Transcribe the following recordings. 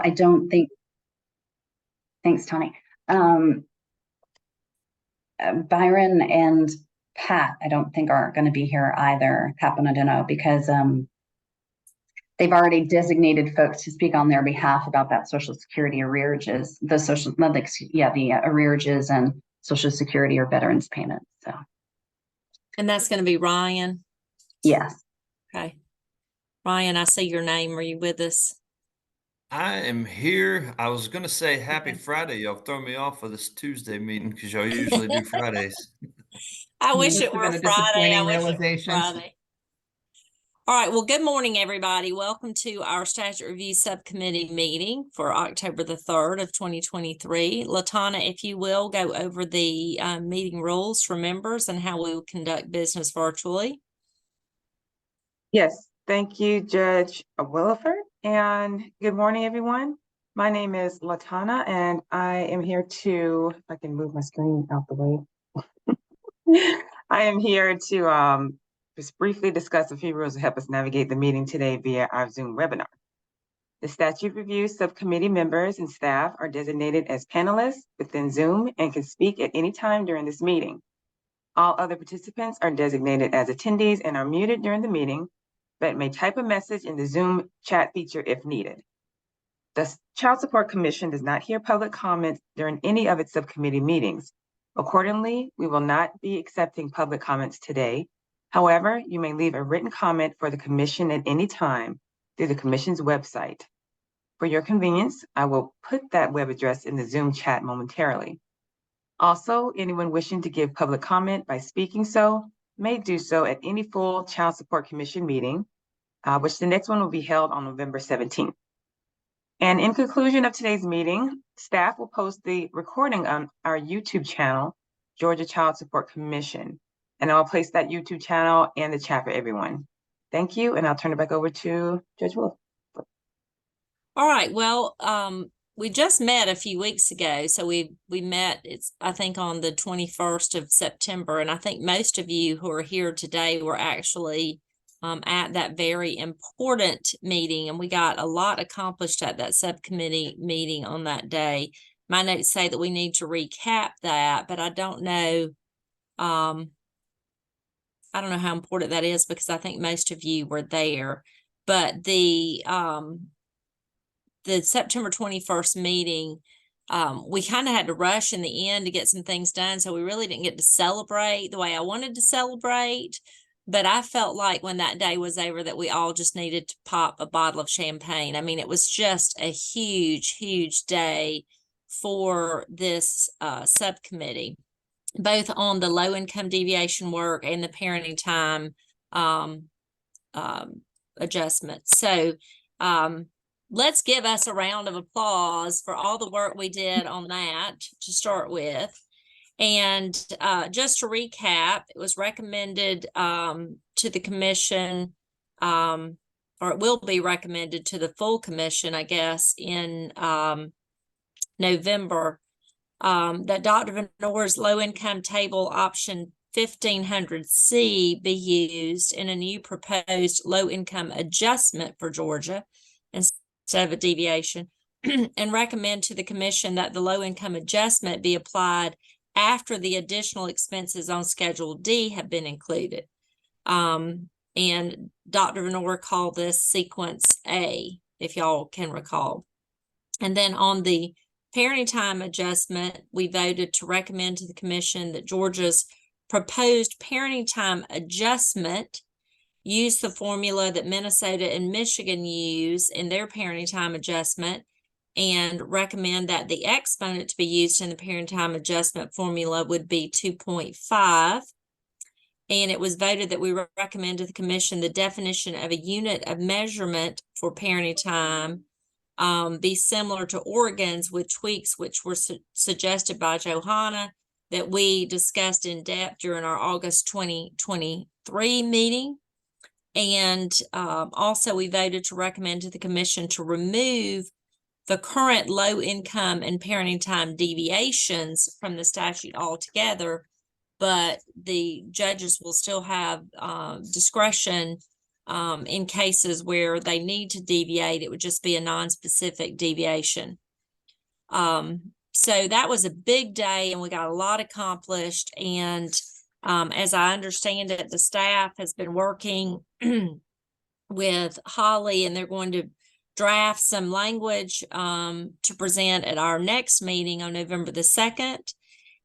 I don't think, thanks, Tony. Byron and Pat, I don't think are going to be here either, Pat Bonadino, because they've already designated folks to speak on their behalf about that Social Security arrearages, the arrearages and Social Security or veterans payments. So, and that's going to be Ryan. Yes. Okay, Ryan, I see your name. Are you with us? I am here. I was going to say happy Friday. Y'all throw me off of this Tuesday meeting because y'all usually do Fridays. I wish it were Friday. I wish it were Friday. All right. Well, good morning, everybody. Welcome to our Statute Review Subcommittee meeting for October the 3rd of 2023. LaTonna, if you will, go over the meeting rules for members and how we will conduct business virtually. Yes. Thank you, Judge Williford. And good morning, everyone. My name is LaTonna, and I am here to, if I can move my screen out the way. I am here to just briefly discuss a few rules to help us navigate the meeting today via our Zoom webinar. The Statute Review Subcommittee members and staff are designated as panelists within Zoom and can speak at any time during this meeting. All other participants are designated as attendees and are muted during the meeting, but may type a message in the Zoom chat feature if needed. The Child Support Commission does not hear public comments during any of its subcommittee meetings. Accordingly, we will not be accepting public comments today. However, you may leave a written comment for the Commission at any time through the Commission's website. For your convenience, I will put that web address in the Zoom chat momentarily. Also, anyone wishing to give public comment by speaking so may do so at any full Child Support Commission meeting, which the next one will be held on November 17th. And in conclusion of today's meeting, staff will post the recording on our YouTube channel, Georgia Child Support Commission. And I'll place that YouTube channel in the chat for everyone. Thank you, and I'll turn it back over to Judge Wolf. All right, well, we just met a few weeks ago. So we met, I think on the 21st of September. And I think most of you who are here today were actually at that very important meeting, and we got a lot accomplished at that subcommittee meeting on that day. My notes say that we need to recap that, but I don't know. I don't know how important that is because I think most of you were there. But the September 21st meeting, we kind of had to rush in the end to get some things done, so we really didn't get to celebrate the way I wanted to celebrate. But I felt like when that day was over that we all just needed to pop a bottle of champagne. I mean, it was just a huge, huge day for this subcommittee, both on the low-income deviation work and the parenting time adjustment. So let's give us a round of applause for all the work we did on that to start with. And just to recap, it was recommended to the commission, or it will be recommended to the full commission, I guess, in November, that Dr. Venor's low-income table option 1500C be used in a new proposed low-income adjustment for Georgia instead of a deviation, and recommend to the commission that the low-income adjustment be applied after the additional expenses on Schedule D have been included. And Dr. Venor called this Sequence A, if y'all can recall. And then on the parenting time adjustment, we voted to recommend to the commission that Georgia's proposed parenting time adjustment use the formula that Minnesota and Michigan use in their parenting time adjustment, and recommend that the exponent to be used in the parenting time adjustment formula would be 2.5. And it was voted that we recommend to the commission the definition of a unit of measurement for parenting time be similar to Oregon's, with tweaks which were suggested by Johanna that we discussed in depth during our August 2023 meeting. And also we voted to recommend to the commission to remove the current low income and parenting time deviations from the statute altogether, but the judges will still have discretion in cases where they need to deviate, it would just be a non-specific deviation. So that was a big day and we got a lot accomplished. And as I understand it, the staff has been working with Holly and they're going to draft some language to present at our next meeting on November the 2nd.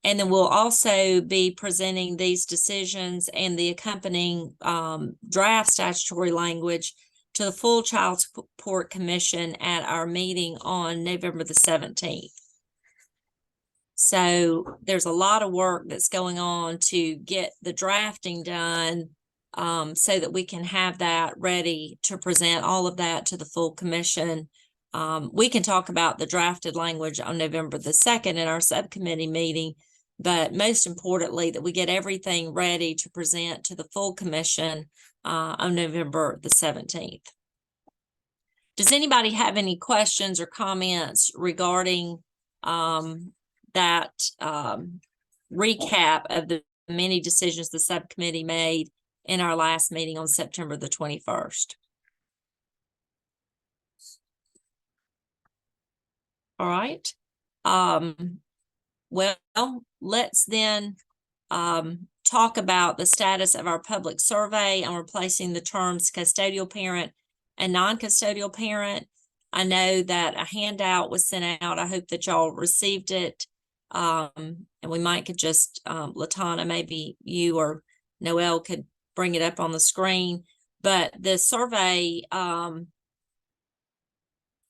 And then we'll also be presenting these decisions and the accompanying draft statutory language to the full Child Support Commission at our meeting on November the 17th. So there's a lot of work that's going on to get the drafting done so that we can have that ready to present all of that to the full commission. We can talk about the drafted language on November the 2nd in our subcommittee meeting, but most importantly, that we get everything ready to present to the full commission on November the 17th. Does anybody have any questions or comments regarding that recap of the many decisions the subcommittee made in our last meeting on September the 21st? All right. Well, let's then talk about the status of our public survey on replacing the terms custodial parent and non-custodial parent. I know that a handout was sent out. I hope that y'all received it. And we might could just, Latana, maybe you or Noel could bring it up on the screen. But the survey,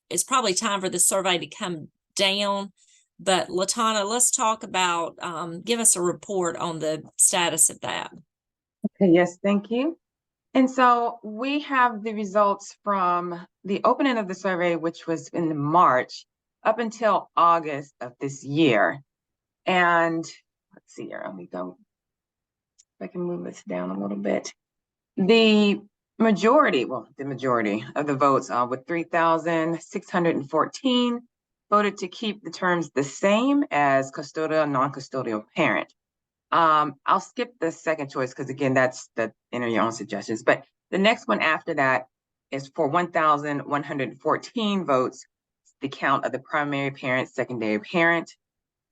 it's probably time for the survey to come down. But Latana, let's talk about, give us a report on the status of that. Okay, yes, thank you. And so we have the results from the opening of the survey, which was in March, up until August of this year. And let's see here, let me go, if I can move this down a little bit. The majority of the votes with 3,614 voted to keep the terms the same as custodial and non-custodial parent. I'll skip the second choice because again, that's the enter your own suggestions. But the next one after that is for 1,114 votes, the count of the primary parent, secondary parent.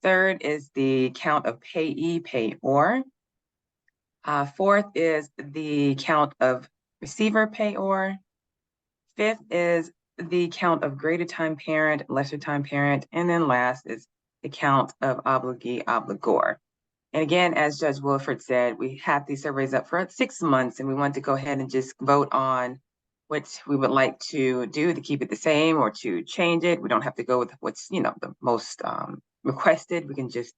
Third is the count of payee, payor. Fourth is the count of receiver, payor. Fifth is the count of greater time parent, lesser time parent. And then last is the count of obligee, obligor. And again, as Judge Wilford said, we had these surveys up for 6 months and we want to go ahead and just vote on what we would like to do to keep it the same or to change it. We don't have to go with what's, the most requested. We can just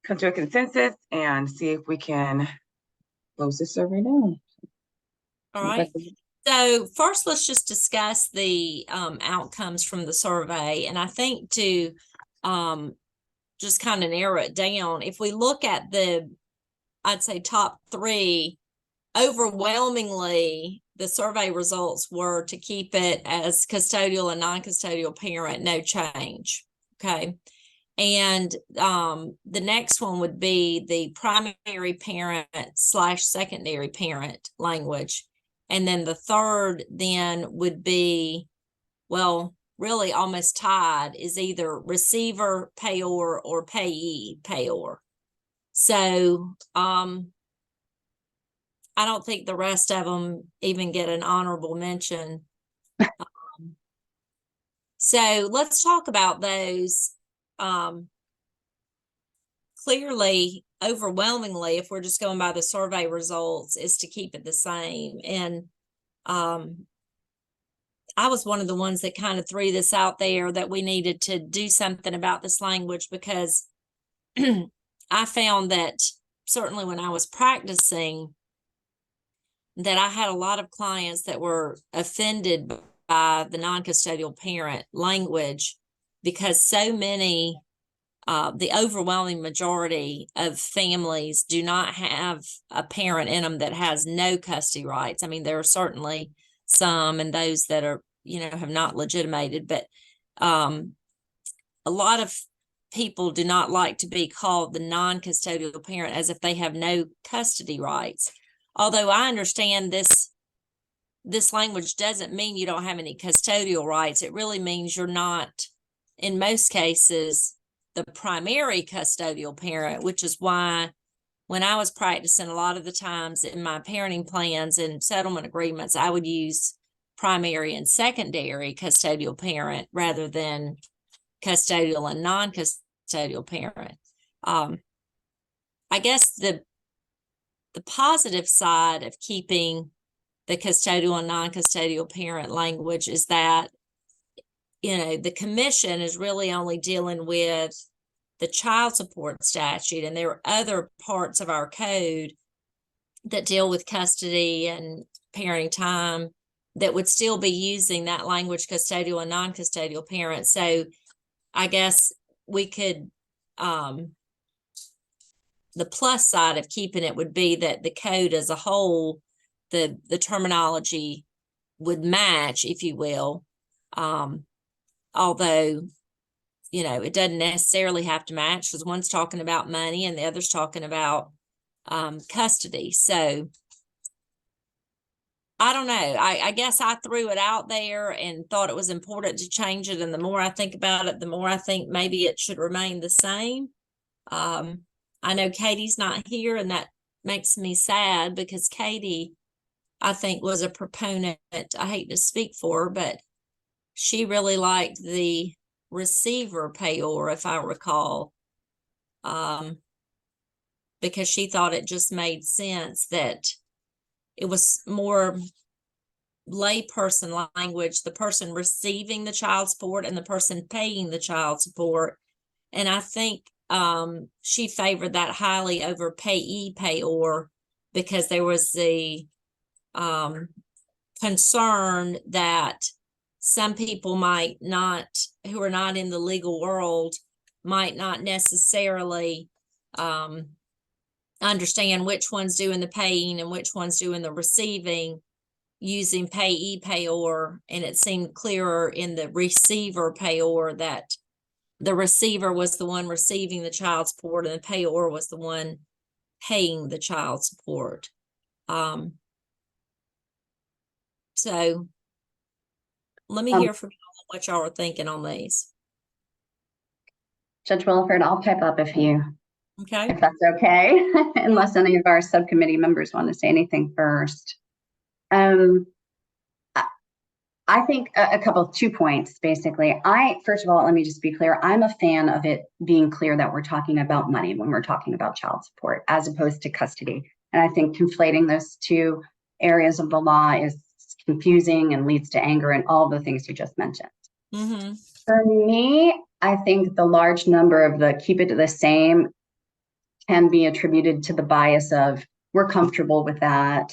come to a consensus and see if we can close this survey down. All right. So first, let's just discuss the outcomes from the survey. And I think to just kind of narrow it down, if we look at I'd say top 3, overwhelmingly, the survey results were to keep it as custodial and non-custodial parent, no change. Okay. And the next one would be the primary parent / secondary parent language. And then the third then would be, well, really almost tied, is either receiver, payor, or payee, payor. So I don't think the rest of them even get an honorable mention. So let's talk about those. Clearly, overwhelmingly, if we're just going by the survey results, is to keep it the same. And I was one of the ones that kind of threw this out there that we needed to do something about this language, because I found that certainly when I was practicing, that I had a lot of clients that were offended by the non-custodial parent language, because so many, the overwhelming majority of families do not have a parent in them that has no custody rights. I mean, there are certainly some, and those that are, have not legitimated, but a lot of people do not like to be called the non-custodial parent as if they have no custody rights. Although I understand this this language doesn't mean you don't have any custodial rights. It really means you're not, in most cases, the primary custodial parent, which is why when I was practicing, a lot of the times in my parenting plans and settlement agreements, I would use primary and secondary custodial parent rather than custodial and non-custodial parent. I guess the positive side of keeping the custodial and non-custodial parent language is that, you know, the commission is really only dealing with the child support statute, and there are other parts of our code that deal with custody and parenting time that would still be using that language, custodial and non-custodial parents. So I guess we could, the plus side of keeping it would be that the code as a whole, the terminology would match, if you will. Although, you know, it doesn't necessarily have to match because one's talking about money and the other's talking about custody. So I don't know. I guess I threw it out there and thought it was important to change it. And the more I think about it, the more I think maybe it should remain the same. I know Katie's not here, and that makes me sad because Katie, I think, was a proponent. I hate to speak for her, but she really liked the receiver payor, if I recall, because she thought it just made sense that it was more layperson language, the person receiving the child support and the person paying the child support. And I think she favored that highly over payee payor because there was the concern that some people might not, who are not in the legal world, might not necessarily understand which one's doing the paying and which one's doing the receiving using payee payor. And it seemed clearer in the receiver payor that the receiver was the one receiving the child support and the payor was the one paying the child support. So let me hear from y'all what y'all are thinking on these. Judge Williford, I'll pipe up if Okay. that's okay, unless any of our subcommittee members want to say anything first. I think a couple of 2 points, basically. First of all, let me just be clear. I'm a fan of it being clear that we're talking about money when we're talking about child support, as opposed to custody. And I think conflating those two areas of the law is confusing and leads to anger and all the things you just mentioned. Mm-hmm. For me, I think the large number of the keep it the same can be attributed to the bias of we're comfortable with that.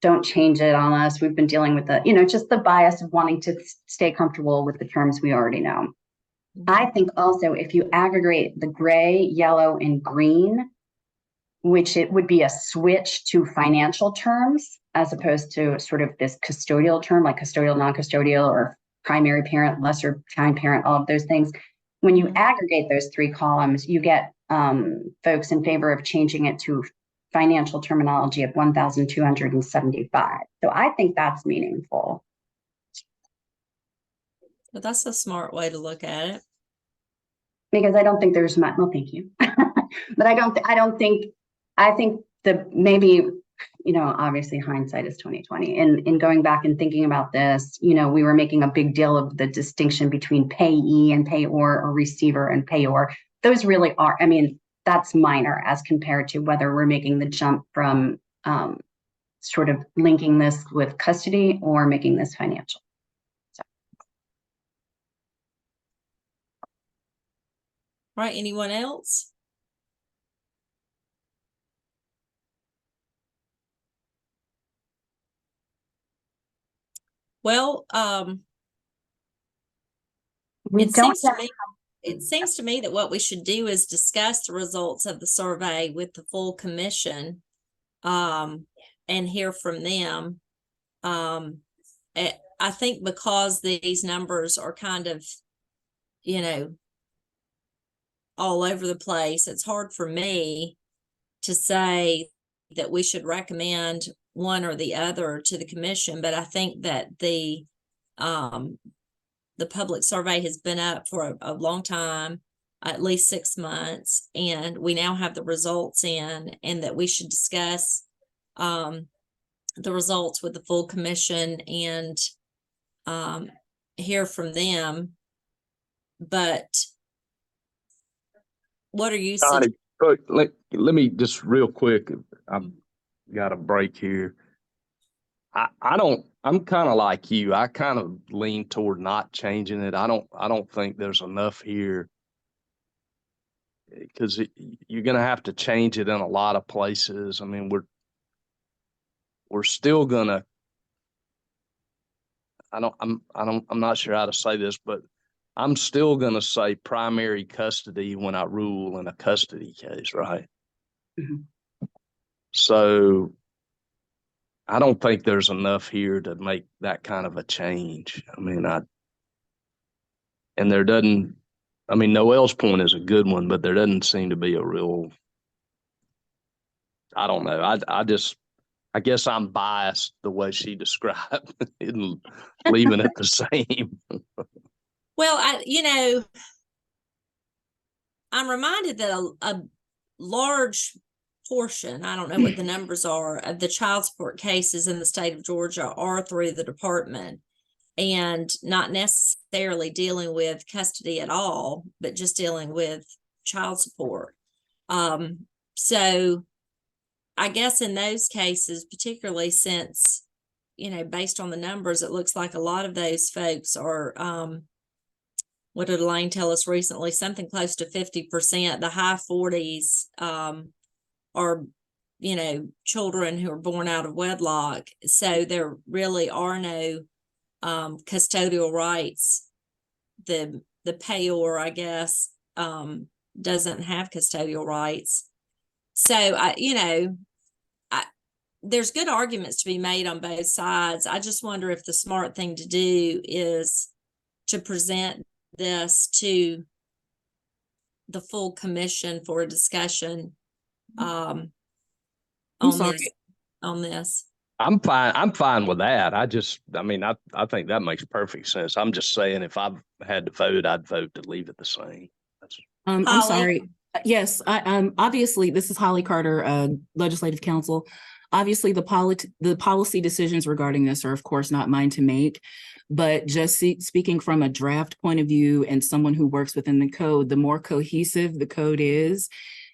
Don't change it on us. We've been dealing with the, just the bias of wanting to stay comfortable with the terms we already know. Mm-hmm. I think also if you aggregate the gray, yellow, and green, which it would be a switch to financial terms as opposed to sort of this custodial term like custodial, non-custodial, or primary parent, lesser time parent, all of those things. When you aggregate those three columns, you get folks in favor of changing it to financial terminology of 1,275. So I think that's meaningful. But that's a smart way to look at it. Because I don't think there's much, well, thank you. But I think that maybe, obviously hindsight is 2020. And in going back and thinking about this, we were making a big deal of the distinction between payee and payor, or receiver and payor. Those really are, that's minor as compared to whether we're making the jump from sort of linking this with custody or making this financial. So. Right, anyone else? Well, it seems to me that what we should do is discuss the results of the survey with the full commission and hear from them. I think because these numbers are kind of, all over the place, it's hard for me to say that we should recommend one or the other to the commission, but I think that the public survey has been up for a long time, at least 6 months, and we now have the results in, and that we should discuss the results with the full commission and hear from them. But what are you Donnie, look, let me just real quick. I've got a break here. I'm kind of like you. I kind of lean toward not changing it. I don't think there's enough here, because you're going to have to change it in a lot of places. I mean, we're still gonna. I'm not sure how to say this, but I'm still gonna say primary custody when I rule in a custody case, right? Mm-hmm. So I don't think there's enough here to make that kind of a change. I mean, and there doesn't, I mean, Noel's point is a good one, but there doesn't seem to be a real, I don't know. I guess I'm biased the way she described and leaving it the same. Well, I'm reminded that a large portion, I don't know what the numbers are, of the child support cases in the state of Georgia are through the department, and not necessarily dealing with custody at all, but just dealing with child support. So I guess in those cases, particularly since, based on the numbers, it looks like a lot of those folks are, what did Elaine tell us recently? Something close to 50%, the high 40s, are, children who are born out of wedlock. So there really are no custodial rights. The payor, I guess, doesn't have custodial rights. So there's good arguments to be made on both sides. I just wonder if the smart thing to do is to present this to the full commission for a discussion on this. I'm fine with that. I think that makes perfect sense. I'm just saying, if I had to vote, I'd vote to leave it the same. I'm Holly? sorry. Yes, obviously this is Holly Carter, Legislative Counsel. Obviously the policy decisions regarding this are of course not mine to make, but just speaking from a draft point of view and someone who works within the code, the more cohesive the code is,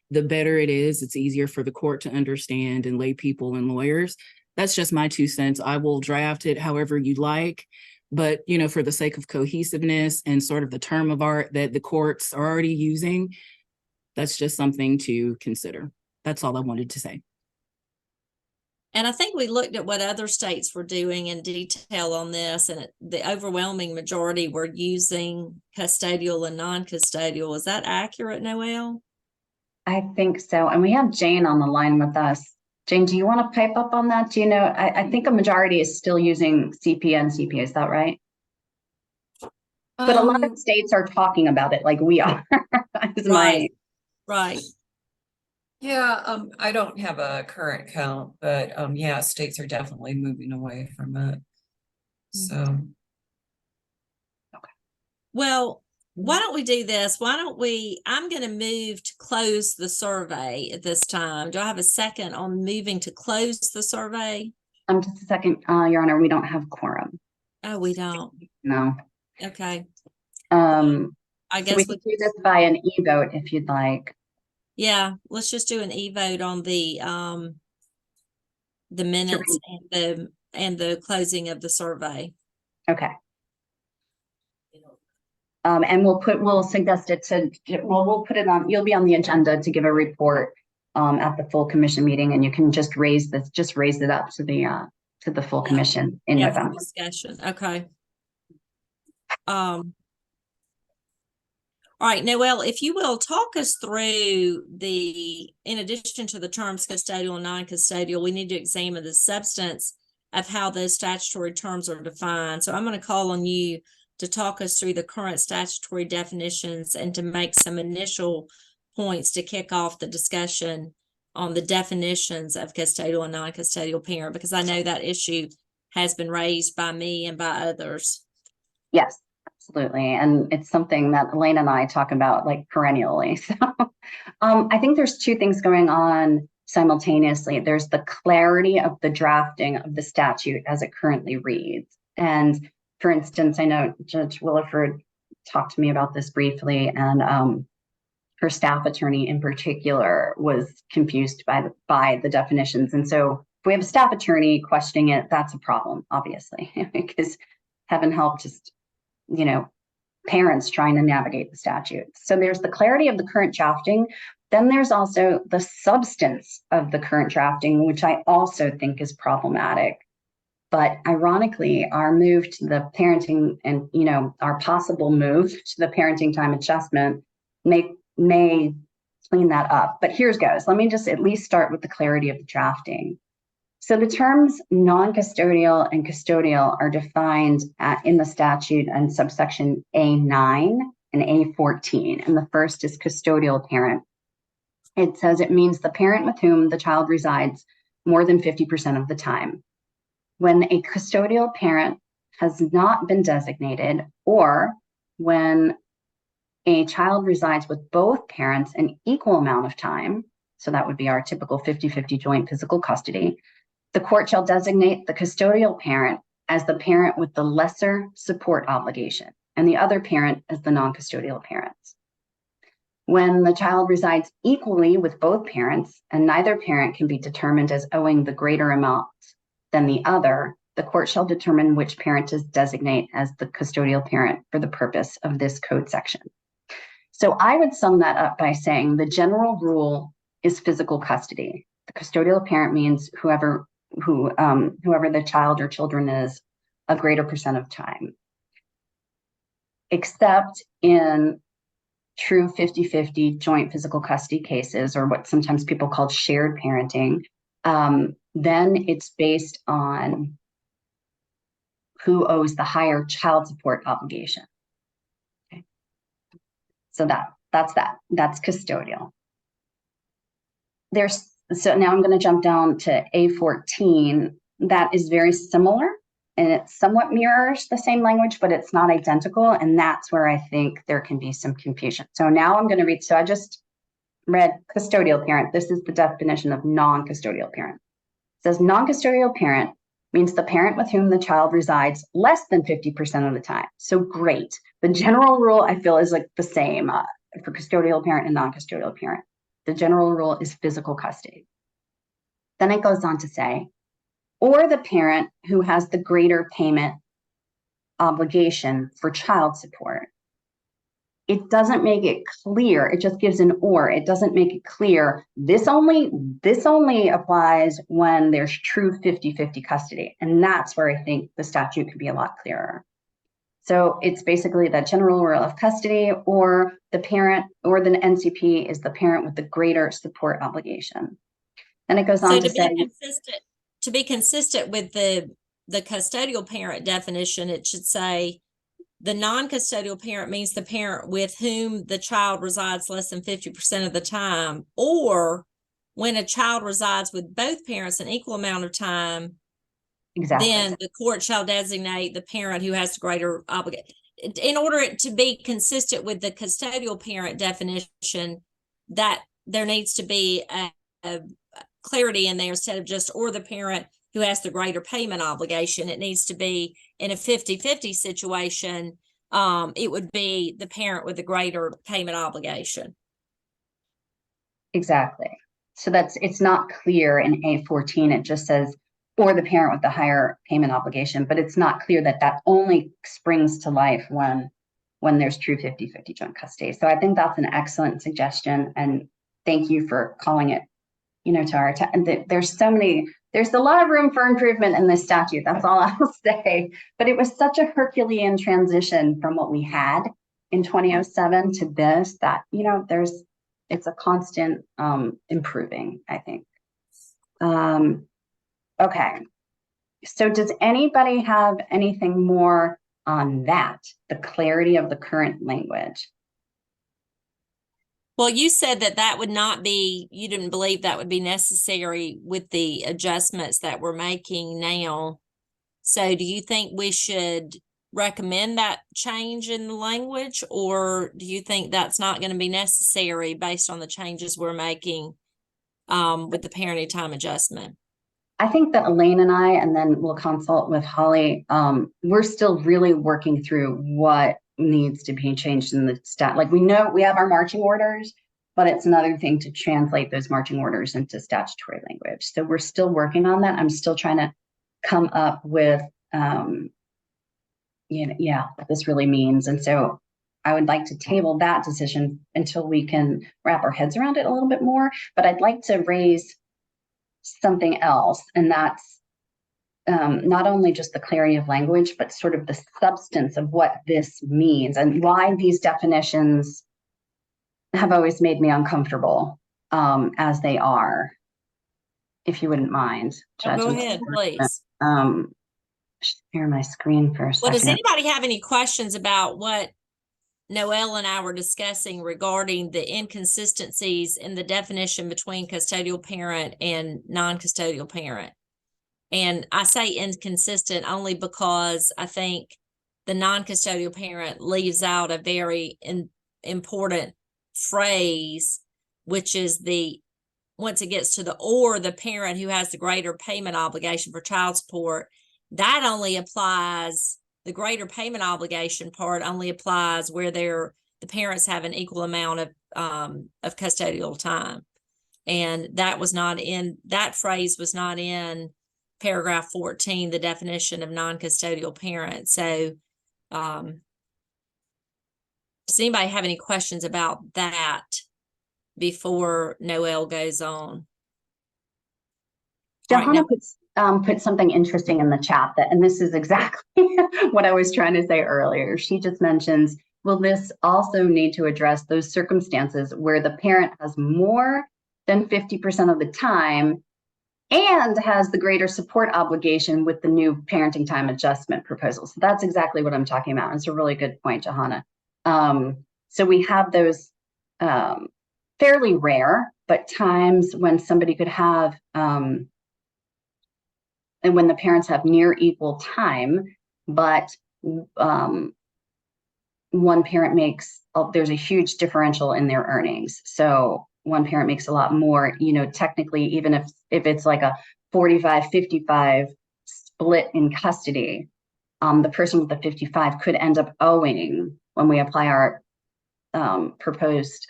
the better it is. It's easier for the court to understand and lay people and lawyers. That's just my 2 cents. I will draft it however you like, but for the sake of cohesiveness and sort of the term of art that the courts are already using, that's just something to consider. That's all I wanted to say. And I think we looked at what other states were doing in detail on this, and the overwhelming majority were using custodial and non-custodial. Is that accurate, Noelle? I think so. And we have Jane on the line with us. Jane, do you want to pipe up on that? Do you know, I think a majority is still using CPA and CPA, is that right? But a lot of states are talking about it like we are. Right. Yeah, I don't have a current count, but yeah, states are definitely moving away from it. So. Okay. Well, why don't we do this? I'm going to move to close the survey at this time. Do I have a second on moving to close the survey? Just a second, Your Honor, we don't have quorum. Oh, we don't. No. Okay. I guess we could do this by an e-vote if you'd like. Yeah, let's just do an e-vote on the minutes and the closing of the survey. Okay. And we'll suggest it to, we'll put it on, you'll be on the agenda to give a report at the full commission meeting, and you can just raise it up to the full commission in November. Discussion. Okay. All right, Noelle, if you will talk us through in addition to the terms custodial and non-custodial, we need to examine the substance of how those statutory terms are defined. So I'm going to call on you to talk us through the current statutory definitions and to make some initial points to kick off the discussion on the definitions of custodial and non-custodial parent, because I know that issue has been raised by me and by others. Yes, absolutely. And it's something that Elaine and I talk about like perennially. So I think there's two things going on simultaneously. There's the clarity of the drafting of the statute as it currently reads. And for instance, I know Judge Williford talked to me about this briefly, and her staff attorney in particular was confused by the definitions. And so if we have a staff attorney questioning it, that's a problem, obviously, because heaven help just, parents trying to navigate the statute. So there's the clarity of the current drafting. Then there's also the substance of the current drafting, which I also think is problematic. But ironically, our move to the parenting and, our possible move to the parenting time adjustment may clean that up. But here's goes. Let me just at least start with the clarity of the drafting. So the terms non-custodial and custodial are defined in the statute and subsection A9 and A14. And the first is custodial parent. It says it means the parent with whom the child resides more than 50% of the time. When a custodial parent has not been designated, or when a child resides with both parents an equal amount of time, so that would be our typical 50-50 joint physical custody, the court shall designate the custodial parent as the parent with the lesser support obligation and the other parent as the non-custodial parents. When the child resides equally with both parents and neither parent can be determined as owing the greater amount than the other, the court shall determine which parent to designate as the custodial parent for the purpose of this code section. So I would sum that up by saying the general rule is physical custody. The custodial parent means whoever the child or children is a greater percent of time, except in true 50-50 joint physical custody cases, or what sometimes people call shared parenting. Then it's based on who owes the higher child support obligation. Okay. So that's custodial. So now I'm going to jump down to A14. That is very similar, and it somewhat mirrors the same language, but it's not identical. And that's where I think there can be some confusion. So now I'm going to read. So I just read custodial parent. This is the definition of non-custodial parent. It says non-custodial parent means the parent with whom the child resides less than 50% of the time. So great. The general rule I feel is like the same for custodial parent and non-custodial parent. The general rule is physical custody. Then it goes on to say, or the parent who has the greater payment obligation for child support. It doesn't make it clear. It just gives an or. It doesn't make it clear. This only applies when there's true 50-50 custody. And that's where I think the statute could be a lot clearer. So it's basically the general rule of custody, or the parent, or the NCP is the parent with the greater support obligation. And it goes on to say, to be consistent with the custodial parent definition, it should say the non-custodial parent means the parent with whom the child resides less than 50% of the time, or when a child resides with both parents an equal amount of time. Exactly. Then the court shall designate the parent who has the greater obligation. In order to be consistent with the custodial parent definition, that there needs to be a clarity in there instead of just or the parent who has the greater payment obligation. It needs to be in a 50-50 situation. It would be the parent with the greater payment obligation. Exactly. So it's not clear in A14. It just says or the parent with the higher payment obligation, but it's not clear that only springs to life when there's true 50-50 joint custody. So I think that's an excellent suggestion, and thank you for calling it, to our attention. There's a lot of room for improvement in this statute. That's all I'll say. But it was such a Herculean transition from what we had in 2007 to this that, it's a constant improving, I think. Okay, so does anybody have anything more on that, the clarity of the current language? Well, you said that that would not be, you didn't believe that would be necessary with the adjustments that we're making now. So do you think we should recommend that change in the language, or do you think that's not going to be necessary based on the changes we're making with the parenting time adjustment? I think that Elaine and I, and then we'll consult with Holly, we're still really working through what needs to be changed in the stat. Like, we know we have our marching orders, but it's another thing to translate those marching orders into statutory language. So we're still working on that. I'm still trying to come up with, what this really means. And so I would like to table that decision until we can wrap our heads around it a little bit more. But I'd like to raise something else, and that's not only just the clarity of language, but sort of the substance of what this means and why these definitions have always made me uncomfortable as they are. If you wouldn't mind, Judge. Go ahead, please. Share my screen for a second. Well, does anybody have any questions about what Noelle and I were discussing regarding the inconsistencies in the definition between custodial parent and non-custodial parent? And I say inconsistent only because I think the non-custodial parent leaves out a very important phrase, which is once it gets to the parent who has the greater payment obligation for child support, that only applies, the greater payment obligation part only applies where the parents have an equal amount of custodial time. And that phrase was not in paragraph 14, the definition of non-custodial parent. So does anybody have any questions about that before Noelle goes on? Johanna put something interesting in the chat, and this is exactly what I was trying to say earlier. She just mentions, will this also need to address those circumstances where the parent has more than 50% of the time and has the greater support obligation with the new parenting time adjustment proposal? So that's exactly what I'm talking about. It's a really good point, Johanna. So we have those fairly rare, but times when somebody could have, and when the parents have near equal time, but one parent makes, there's a huge differential in their earnings. So one parent makes a lot more, technically, even if it's like a 45-55 split in custody, the person with the 55 could end up owing, when we apply our proposed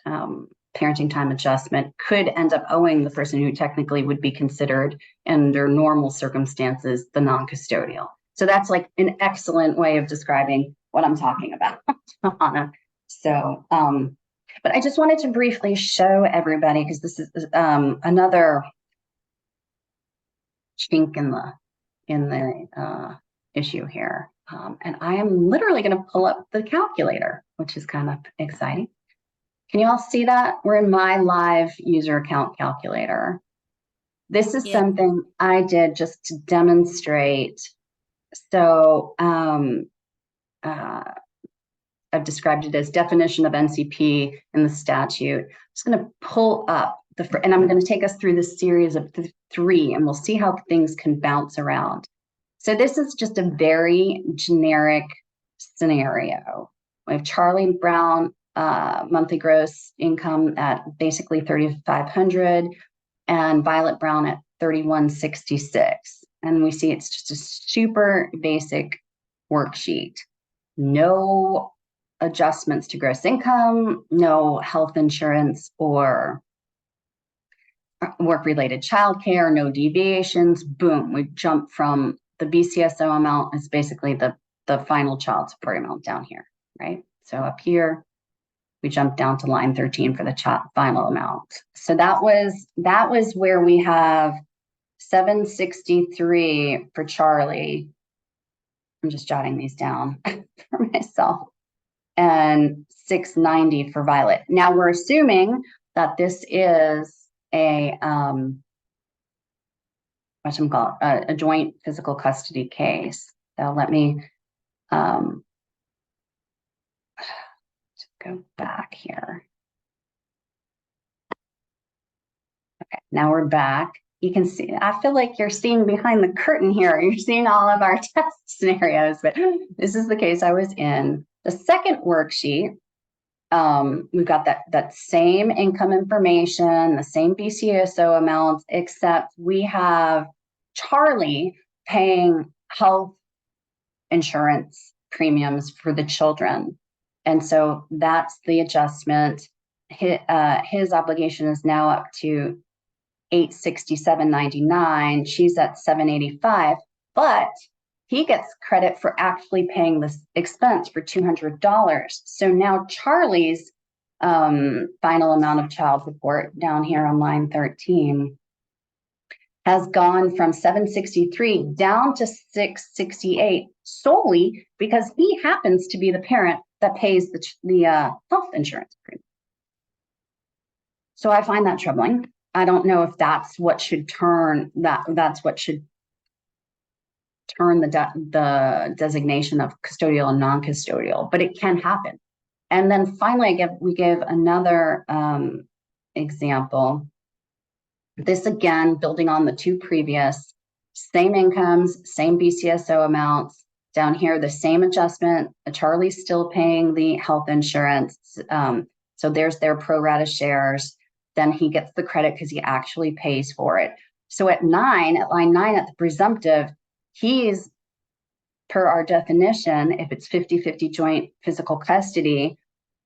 parenting time adjustment, could end up owing the person who technically would be considered under normal circumstances the non-custodial. So that's like an excellent way of describing what I'm talking about, Johanna. So, but I just wanted to briefly show everybody, because this is another chink in the issue here. And I am literally going to pull up the calculator, which is kind of exciting. Can you all see that? We're in my live user account calculator. This is something I did just to demonstrate. So I've described it as definition of NCP in the statute. I'm just going to pull up and I'm going to take us through this series of three, and we'll see how things can bounce around. So this is just a very generic scenario. We have Charlie Brown, monthly gross income at basically $3,500, and Violet Brown at $3,166. And we see it's just a super basic worksheet. No adjustments to gross income, no health insurance or work-related childcare, no deviations. Boom, we jump from the BCSO amount is basically the final child support amount down here, right? So up here, we jump down to line 13 for the final amount. So that was where we have 763 for Charlie. I'm just jotting these down for myself. And 690 for Violet. Now we're assuming that this is a a joint physical custody case. So let me just go back here. Now we're back. You can see, I feel like you're seeing behind the curtain here. You're seeing all of our test scenarios, but this is the case I was in. The second worksheet, we've got that same income information, the same BCSO amounts, except we have Charlie paying health insurance premiums for the children. And so that's the adjustment. His obligation is now up to $867.99. She's at $785, but he gets credit for actually paying this expense for $200. So now Charlie's final amount of child support down here on line 13 has gone from $763 down to $668 solely because he happens to be the parent that pays the health insurance premium. So I find that troubling. I don't know if that's what should turn that's what should turn the designation of custodial and non-custodial, but it can happen. And then finally, we gave another example. This again, building on the two previous, same incomes, same BCSO amounts. Down here, the same adjustment. Charlie's still paying the health insurance. So there's their pro rata shares. Then he gets the credit because he actually pays for it. So at line 9 at the presumptive, he's, per our definition, if it's 50-50 joint physical custody,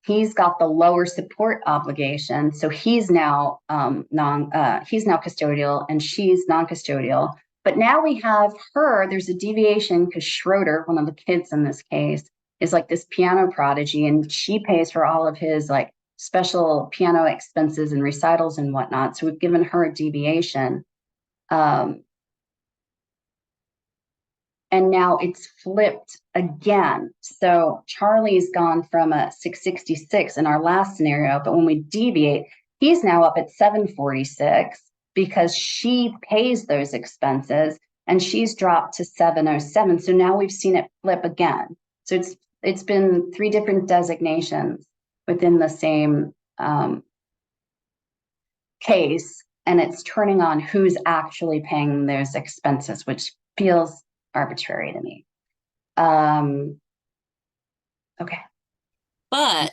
he's got the lower support obligation. So he's now custodial and she's non-custodial. But now we have her, there's a deviation because Schroeder, one of the kids in this case, is like this piano prodigy, and she pays for all of his like special piano expenses and recitals and whatnot. So we've given her a deviation. And now it's flipped again. So Charlie's gone from a 666 in our last scenario, but when we deviate, he's now up at 746 because she pays those expenses and she's dropped to 707. So now we've seen it flip again. So it's been 3 different designations within the same case, and it's turning on who's actually paying those expenses, which feels arbitrary to me. Okay. But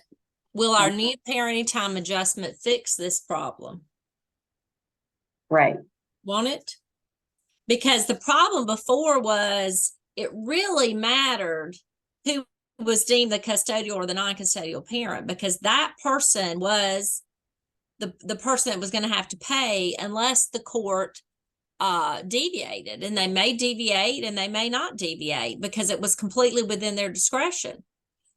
will our new parenting time adjustment fix this problem? Right. Won't it? Because the problem before was it really mattered who was deemed the custodial or the non-custodial parent, because that person was the person that was going to have to pay unless the court deviated, and they may deviate and they may not deviate because it was completely within their discretion.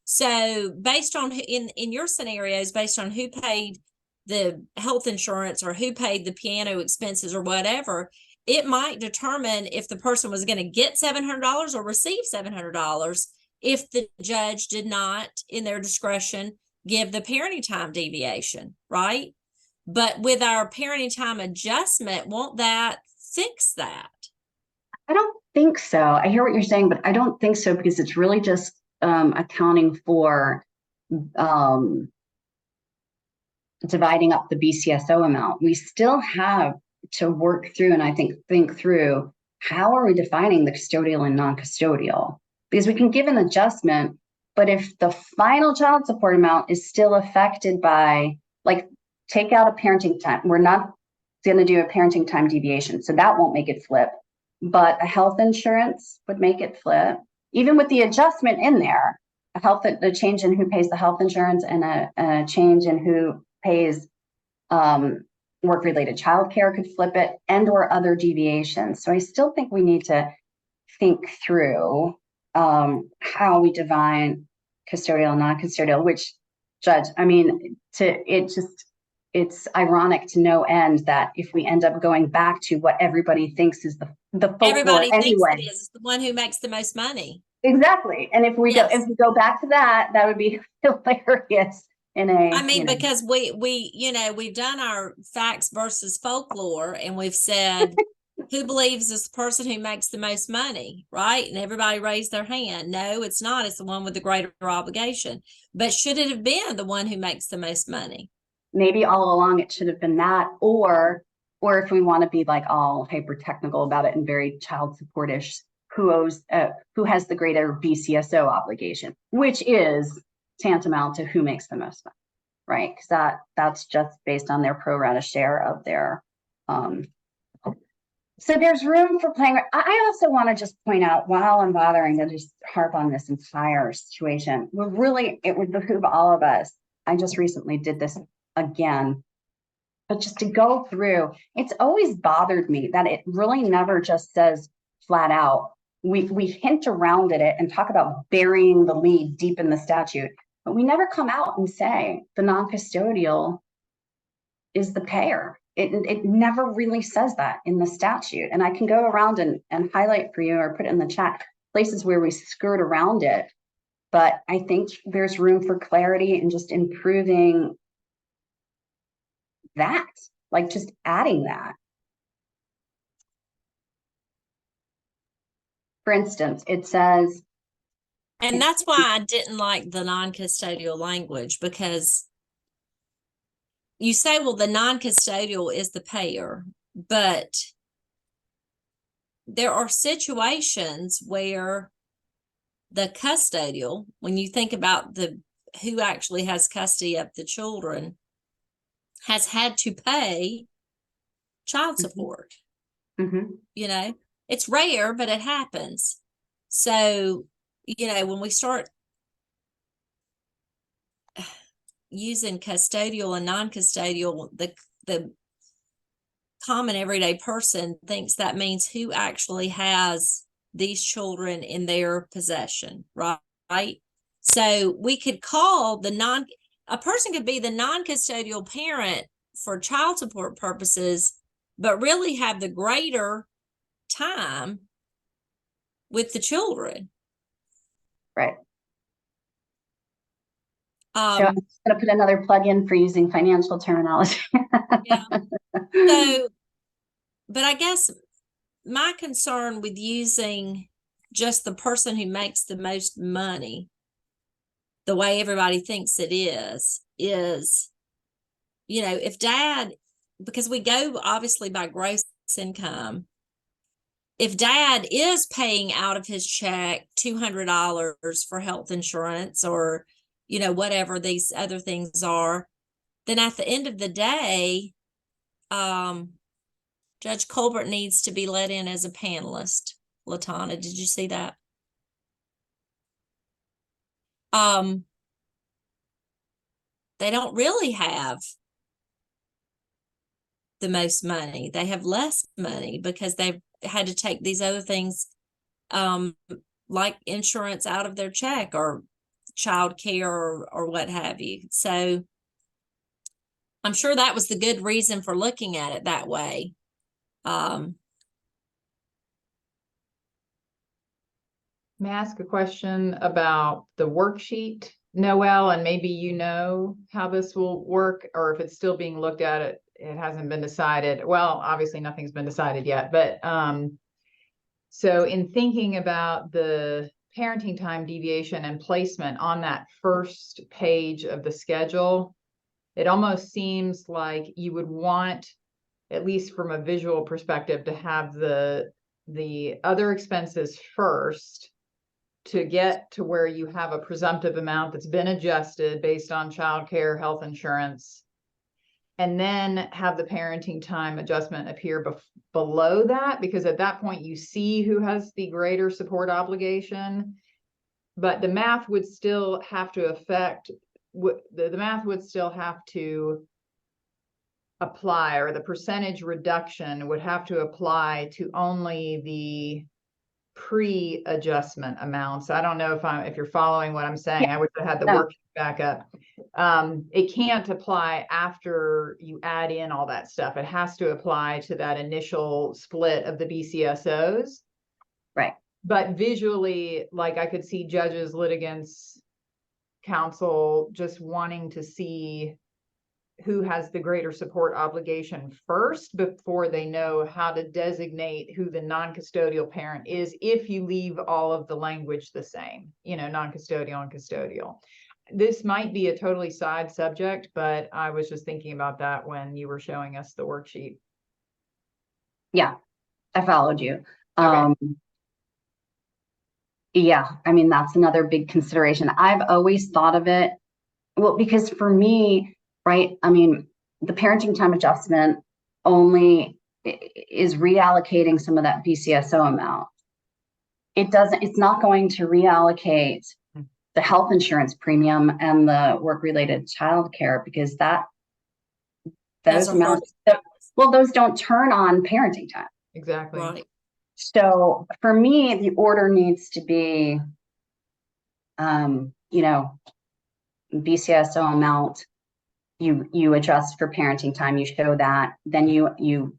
So based on in your scenarios, based on who paid the health insurance or who paid the piano expenses or whatever, it might determine if the person was going to get $700 or receive $700 if the judge did not, in their discretion, give the parenting time deviation, right? But with our parenting time adjustment, won't that fix that? I don't think so. I hear what you're saying, but I don't think so because it's really just accounting for dividing up the BCSO amount. We still have to work through and I think through how are we defining the custodial and non-custodial, because we can give an adjustment, but if the final child support amount is still affected by, like, take out a parenting time, we're not going to do a parenting time deviation, so that won't make it flip, but a health insurance would make it flip. Even with the adjustment in there, a change in who pays the health insurance and a change in who pays work-related childcare could flip it, and or other deviations. So I still think we need to think through how we define custodial and non-custodial, which, Judge, I mean, it's ironic to no end that if we end up going back to what everybody thinks is the folklore Everybody anyway. thinks it is the one who makes the most money. Exactly. And if we go back to that, that would be hilarious. Because we've done our facts versus folklore, and we've said who believes is the person who makes the most money, right? And everybody raised their hand. No, it's not. It's the one with the greater obligation. But should it have been the one who makes the most money? Maybe all along it should have been that, or Or if we want to be like all hyper technical about it and very child support-ish, who has the greater BCSO obligation, which is tantamount to who makes the most money, right? Because that's just based on their pro rata share of their. So there's room for playing. I also want to just point out, while I'm bothering to just harp on this entire situation, it would behoove all of us. I just recently did this again, but just to go through, it's always bothered me that it really never just says flat out. We hint around at it and talk about burying the lead deep in the statute, but we never come out and say the non-custodial is the payer. It never really says that in the statute. And I can go around and highlight for you or put it in the chat places where we skirt around it. But I think there's room for clarity and just improving that, like just adding that. For instance, it says, And that's why I didn't like the non-custodial language, because you say, well, the non-custodial is the payer, but there are situations where the custodial, when you think about who actually has custody of the children, has had to pay child support. mm-hmm. You know, it's rare, but it happens. So, you know, when we start using custodial and non-custodial, the common everyday person thinks that means who actually has these children in their possession, right? So we could call a person could be the non-custodial parent for child support purposes, but really have the greater time with the children. Right. So I'm just going to put another plug in for using financial terminology. Yeah. So, but I guess my concern with using just the person who makes the most money, the way everybody thinks it is, you know, if dad, because we go obviously by gross income, if dad is paying out of his check $200 for health insurance or, you know, whatever these other things are, then at the end of the day, Judge Colbert needs to be let in as a panelist. LaTana, did you see that? They don't really have the most money. They have less money because they've had to take these other things, like insurance out of their check or childcare or what have you. So I'm sure that was the good reason for looking at it that way. May I ask a question about the worksheet, Noel, and maybe you know how this will work, or if it's still being looked at, it hasn't been decided. Well, obviously nothing's been decided yet, but so in thinking about the parenting time deviation and placement on that first page of the schedule, it almost seems like you would want, at least from a visual perspective, to have the other expenses first to get to where you have a presumptive amount that's been adjusted based on childcare, health insurance, and then have the parenting time adjustment appear below that, because at that point you see who has the greater support obligation, but the math would still have to affect the math would still have to apply, or the percentage reduction would have to apply to only the pre-adjustment amounts. I don't know if you're following what I'm saying. Yeah. I wish I had the worksheet back up. It can't apply after you add in all that stuff. It has to apply to that initial split of the BCSOs. Right. But visually, like I could see judges, litigants, counsel just wanting to see who has the greater support obligation first before they know how to designate who the non-custodial parent is, if you leave all of the language the same, you know, non-custodial and custodial. This might be a totally side subject, but I was just thinking about that when you were showing us the worksheet. Yeah, I followed you. Okay. Yeah, I mean, that's another big consideration. I've always thought of it, well, because for me, right, I mean, the parenting time adjustment only is reallocating some of that BCSO amount. It's not going to reallocate the health insurance premium and the work-related childcare, because those Those are amounts, those don't turn on parenting time. Exactly. right. So for me, the order needs to be, BCSO amount, you adjust for parenting time, you show that, then you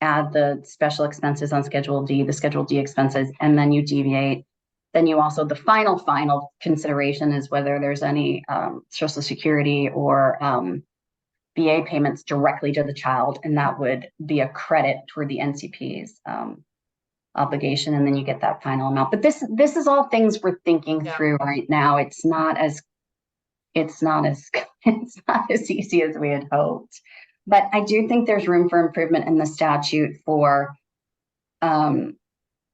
add the special expenses on Schedule D, the Schedule D expenses, and then you deviate. Then you also, the final consideration is whether there's any Social Security or VA payments directly to the child, and that would be a credit toward the NCP's obligation, and then you get that final amount. But this is all things we're thinking through right now. It's not as easy as we had hoped. But I do think there's room for improvement in the statute for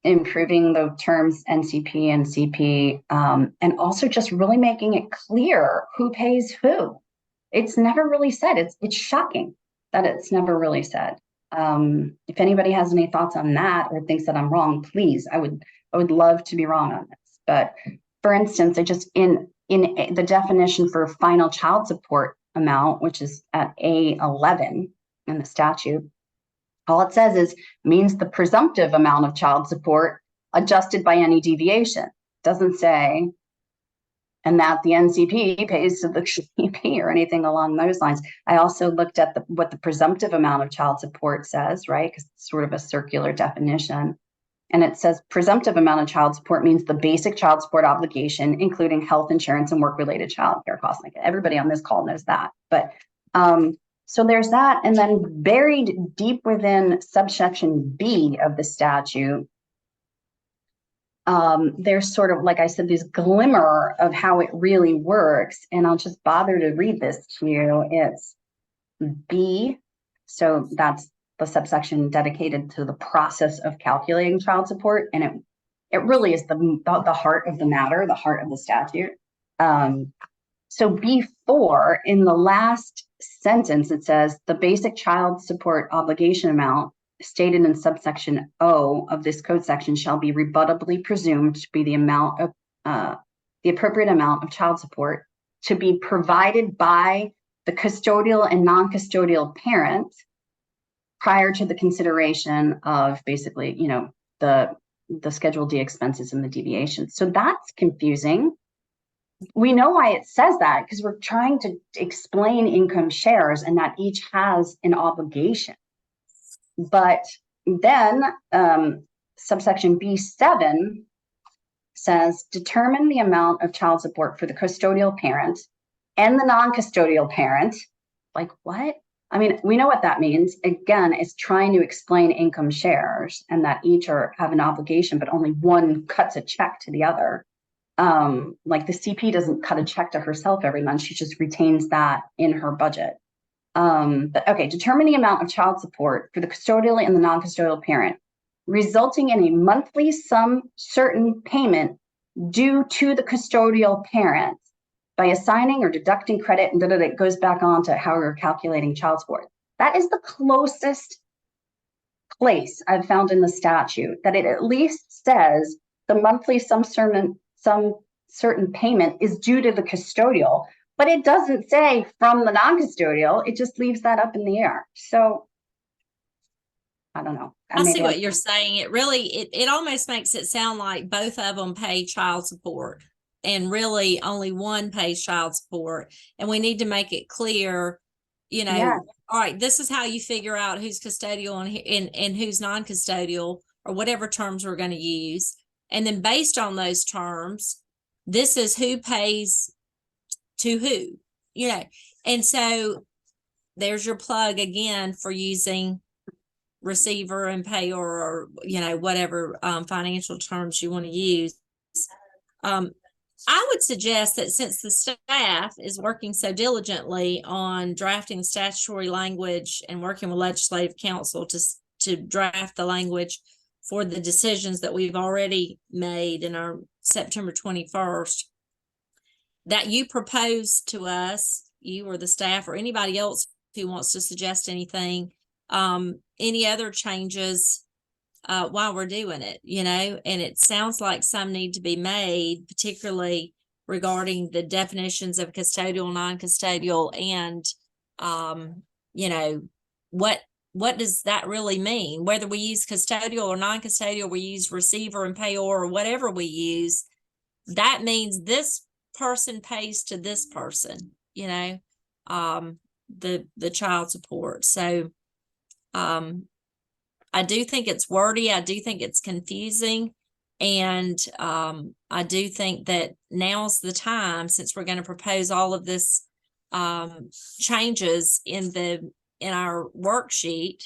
improving the terms NCP and CP, and also just really making it clear who pays who. It's never really said. It's shocking that it's never really said. If anybody has any thoughts on that or thinks that I'm wrong, please, I would love to be wrong on this. But for instance, I just in the definition for final child support amount, which is at A11 in the statute, all it says is means the presumptive amount of child support adjusted by any deviation. Doesn't say, and that the NCP pays to the CP or anything along those lines. I also looked at what the presumptive amount of child support says, right? Because it's sort of a circular definition. And it says presumptive amount of child support means the basic child support obligation, including health insurance and work-related child care costs. Like everybody on this call knows that. But so there's that. And then buried deep within subsection B of the statute, there's sort of, like I said, this glimmer of how it really works. And I'll just bother to read this to you. It's B. So that's the subsection dedicated to the process of calculating child support. And it really is the heart of the matter, the heart of the statute. So B4, in the last sentence, it says the basic child support obligation amount stated in subsection O of this code section shall be rebuttably presumed to be the amount of the appropriate amount of child support to be provided by the custodial and non-custodial parent prior to the consideration of basically, the Schedule D expenses and the deviations. So that's confusing. We know why it says that, because we're trying to explain income shares and that each has an obligation. But then subsection B7 says determine the amount of child support for the custodial parent and the non-custodial parent. Like what? I mean, we know what that means. Again, it's trying to explain income shares and that each have an obligation, but only one cuts a check to the other. Like the CP doesn't cut a check to herself every month. She just retains that in her budget. But okay, determine the amount of child support for the custodial and the non-custodial parent, resulting in a monthly sum certain payment due to the custodial parent by assigning or deducting credit, and it goes back on to how we're calculating child support. That is the closest place I've found in the statute that it at least says the monthly sum certain payment is due to the custodial, but it doesn't say from the non-custodial. It just leaves that up in the air. So I don't know. I see what you're saying. It really, it almost makes it sound like both of them pay child support and really only one pays child support. And we need to make it clear, all right, this is how you figure out who's custodial and who's non-custodial, or whatever terms we're going to use. And then based on those terms, this is who pays to who, and so there's your plug again for using receiver and payer, or whatever financial terms you want to use. I would suggest that since the staff is working so diligently on drafting statutory language and working with legislative counsel to to draft the language for the decisions that we've already made in our September 21st, that you propose to us, you or the staff or anybody else who wants to suggest anything, any other changes while we're doing it, and it sounds like some need to be made, particularly regarding the definitions of custodial, non-custodial, and what does that really mean? Whether we use custodial or non-custodial, we use receiver and payor or whatever we use, that means this person pays to this person, the child support. So I do think it's wordy. I do think it's confusing. And I do think that now's the time, since we're going to propose all of this changes in our worksheet,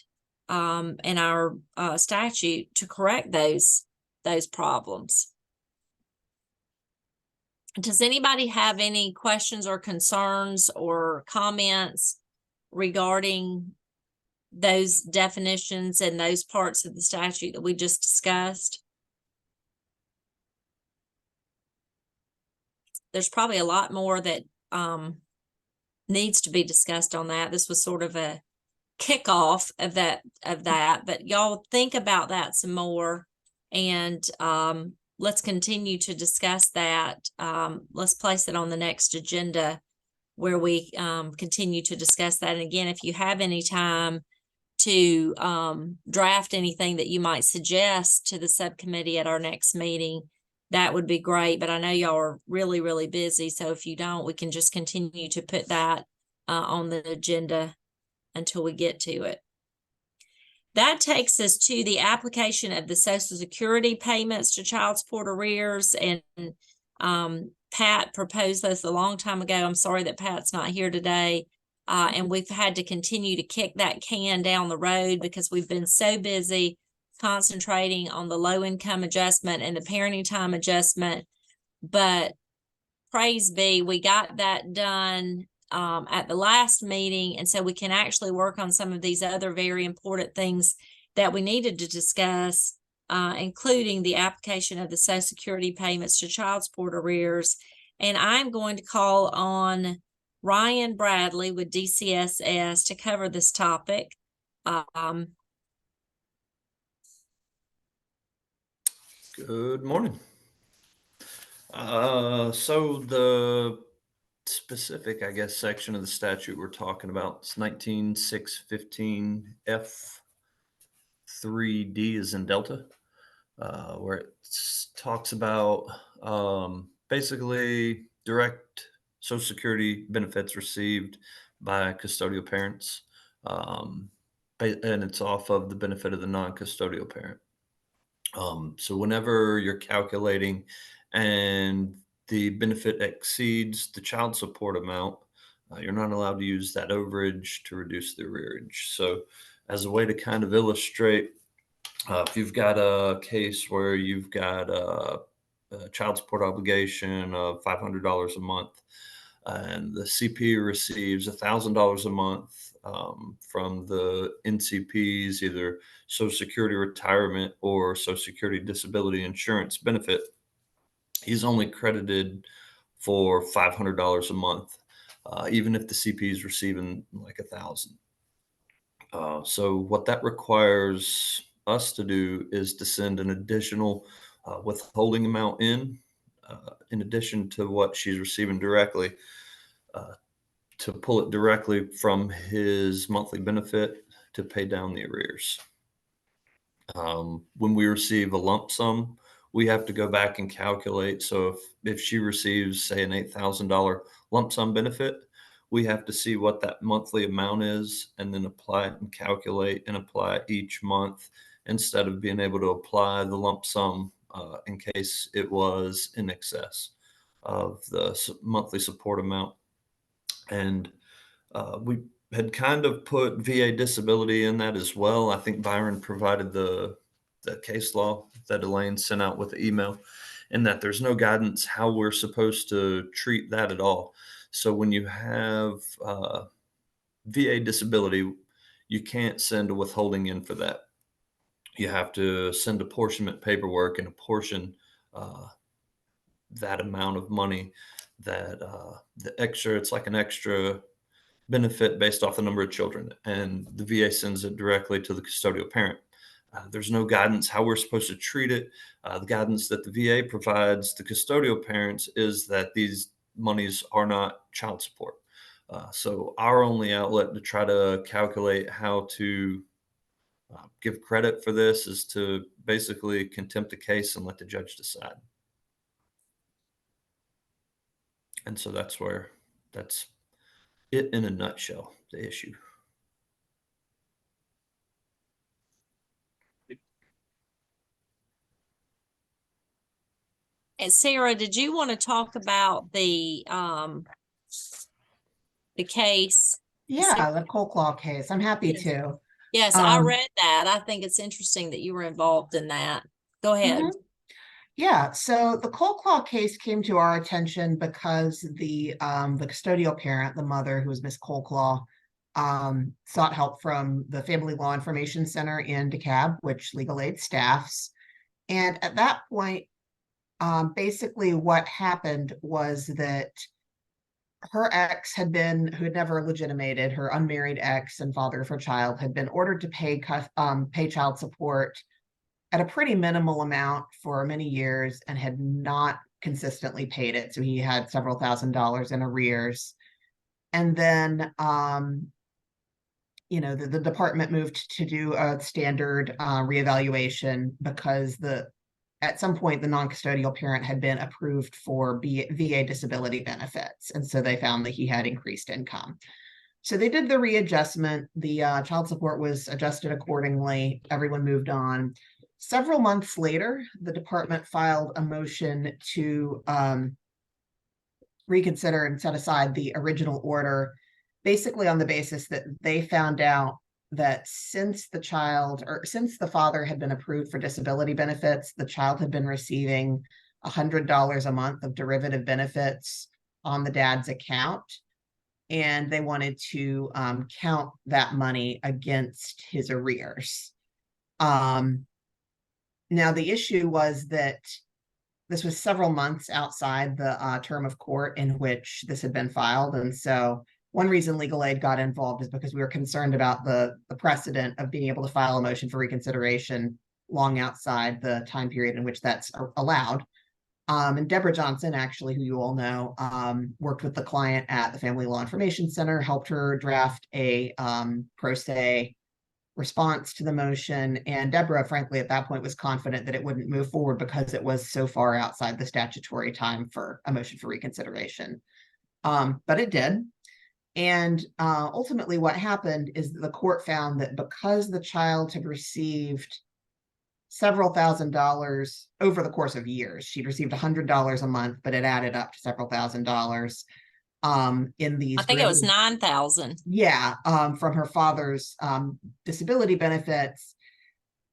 in our statute, to correct those problems. Does anybody have any questions or concerns or comments regarding those definitions and those parts of the statute that we just discussed? There's probably a lot more that needs to be discussed on that. This was sort of a kickoff of that, but y'all think about that some more, and let's continue to discuss that. Let's place it on the next agenda where we continue to discuss that. And again, if you have any time to draft anything that you might suggest to the subcommittee at our next meeting, that would be great. But I know y'all are really, really busy. So if you don't, we can just continue to put that on the agenda until we get to it. That takes us to the application of the Social Security payments to child support arrears. And Pat proposed this a long time ago. I'm sorry that Pat's not here today. And we've had to continue to kick that can down the road because we've been so busy concentrating on the low income adjustment and the parenting time adjustment. But praise be, we got that done at the last meeting. And so we can actually work on some of these other very important things that we needed to discuss, including the application of the Social Security payments to child support arrears. And I'm going to call on Ryan Bradley with DCSS to cover this topic. Good morning. So the specific, I guess, section of the statute we're talking about is 19615F3D is in Delta, where it talks about basically direct Social Security benefits received by custodial parents, and it's off of the benefit of the non-custodial parent. So whenever you're calculating and the benefit exceeds the child support amount, you're not allowed to use that overage to reduce the arrearage. So as a way to kind of illustrate, if you've got a case where you've got a child support obligation of $500 a month, and the CP receives $1,000 a month from the NCP's either Social Security retirement or Social Security disability insurance benefit, he's only credited for $500 a month, even if the CP is receiving like $1,000. So what that requires us to do is to send an additional withholding amount in addition to what she's receiving directly, to pull it directly from his monthly benefit to pay down the arrears. When we receive a lump sum, we have to go back and calculate. So if she receives, say, an $8,000 lump sum benefit, we have to see what that monthly amount is and then apply it and calculate and apply it each month, instead of being able to apply the lump sum in case it was in excess of the monthly support amount. And we had kind of put VA disability in that as well. I think Byron provided the case law that Elaine sent out with the email, and that there's no guidance how we're supposed to treat that at all. So when you have VA disability, you can't send a withholding in for that. you have to send apportionment paperwork and apportion that amount of money that it's like an extra benefit based off the number of children, and the VA sends it directly to the custodial parent. There's no guidance how we're supposed to treat it. The guidance that the VA provides the custodial parents is that these monies are not child support. So our only outlet to try to calculate how to give credit for this is to basically contempt the case and let the judge decide. And so that's it in a nutshell, the issue. And Sarah, did you want to talk about the case? Yeah, the cold claw case. I'm happy Yes. to. Yes, I Um, read that. I think it's interesting that you were involved in that. Go ahead. Mhm. Yeah, so the cold claw case came to our attention because the custodial parent, the mother, who was Miss Cold Claw, sought help from the Family Law Information Center in DeKalb, which legal aid staffs. And at that point, basically what happened was that her ex who had never legitimated, her unmarried ex and father of her child, had been ordered to pay child support at a pretty minimal amount for many years and had not consistently paid it. So he had several $1,000s in arrears. And then, the department moved to do a standard reevaluation because at some point the non-custodial parent had been approved for VA disability benefits. And so they found that he had increased income. So they did the readjustment. The child support was adjusted accordingly. Everyone moved on. Several months later, the department filed a motion to reconsider and set aside the original order, basically on the basis that they found out that since the father had been approved for disability benefits, the child had been receiving $100 a month of derivative benefits on the dad's account. And they wanted to count that money against his arrears. Now, the issue was that this was several months outside the term of court in which this had been filed. And so one reason legal aid got involved is because we were concerned about the precedent of being able to file a motion for reconsideration long outside the time period in which that's allowed. And Deborah Johnson, actually, who you all know, worked with the client at the Family Law Information Center, helped her draft a pro se response to the motion. And Deborah, frankly, at that point was confident that it wouldn't move forward because it was so far outside the statutory time for a motion for reconsideration. But it did. And ultimately what happened is that the court found that because the child had received several $1,000s over the course of years, she'd received $100 a month, but it added up to several $1,000s in these. I think it was 9,000. Yeah, from her father's disability benefits.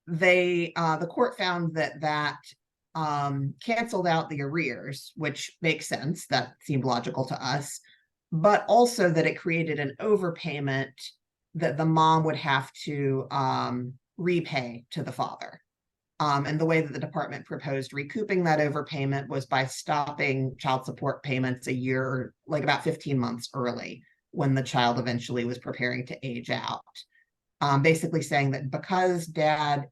The court found that canceled out the arrears, which makes sense. That seemed logical to us, but also that it created an overpayment that the mom would have to repay to the father. And the way that the department proposed recouping that overpayment was by stopping child support payments a year, like about 15 months early, when the child eventually was preparing to age out. Basically saying that because dad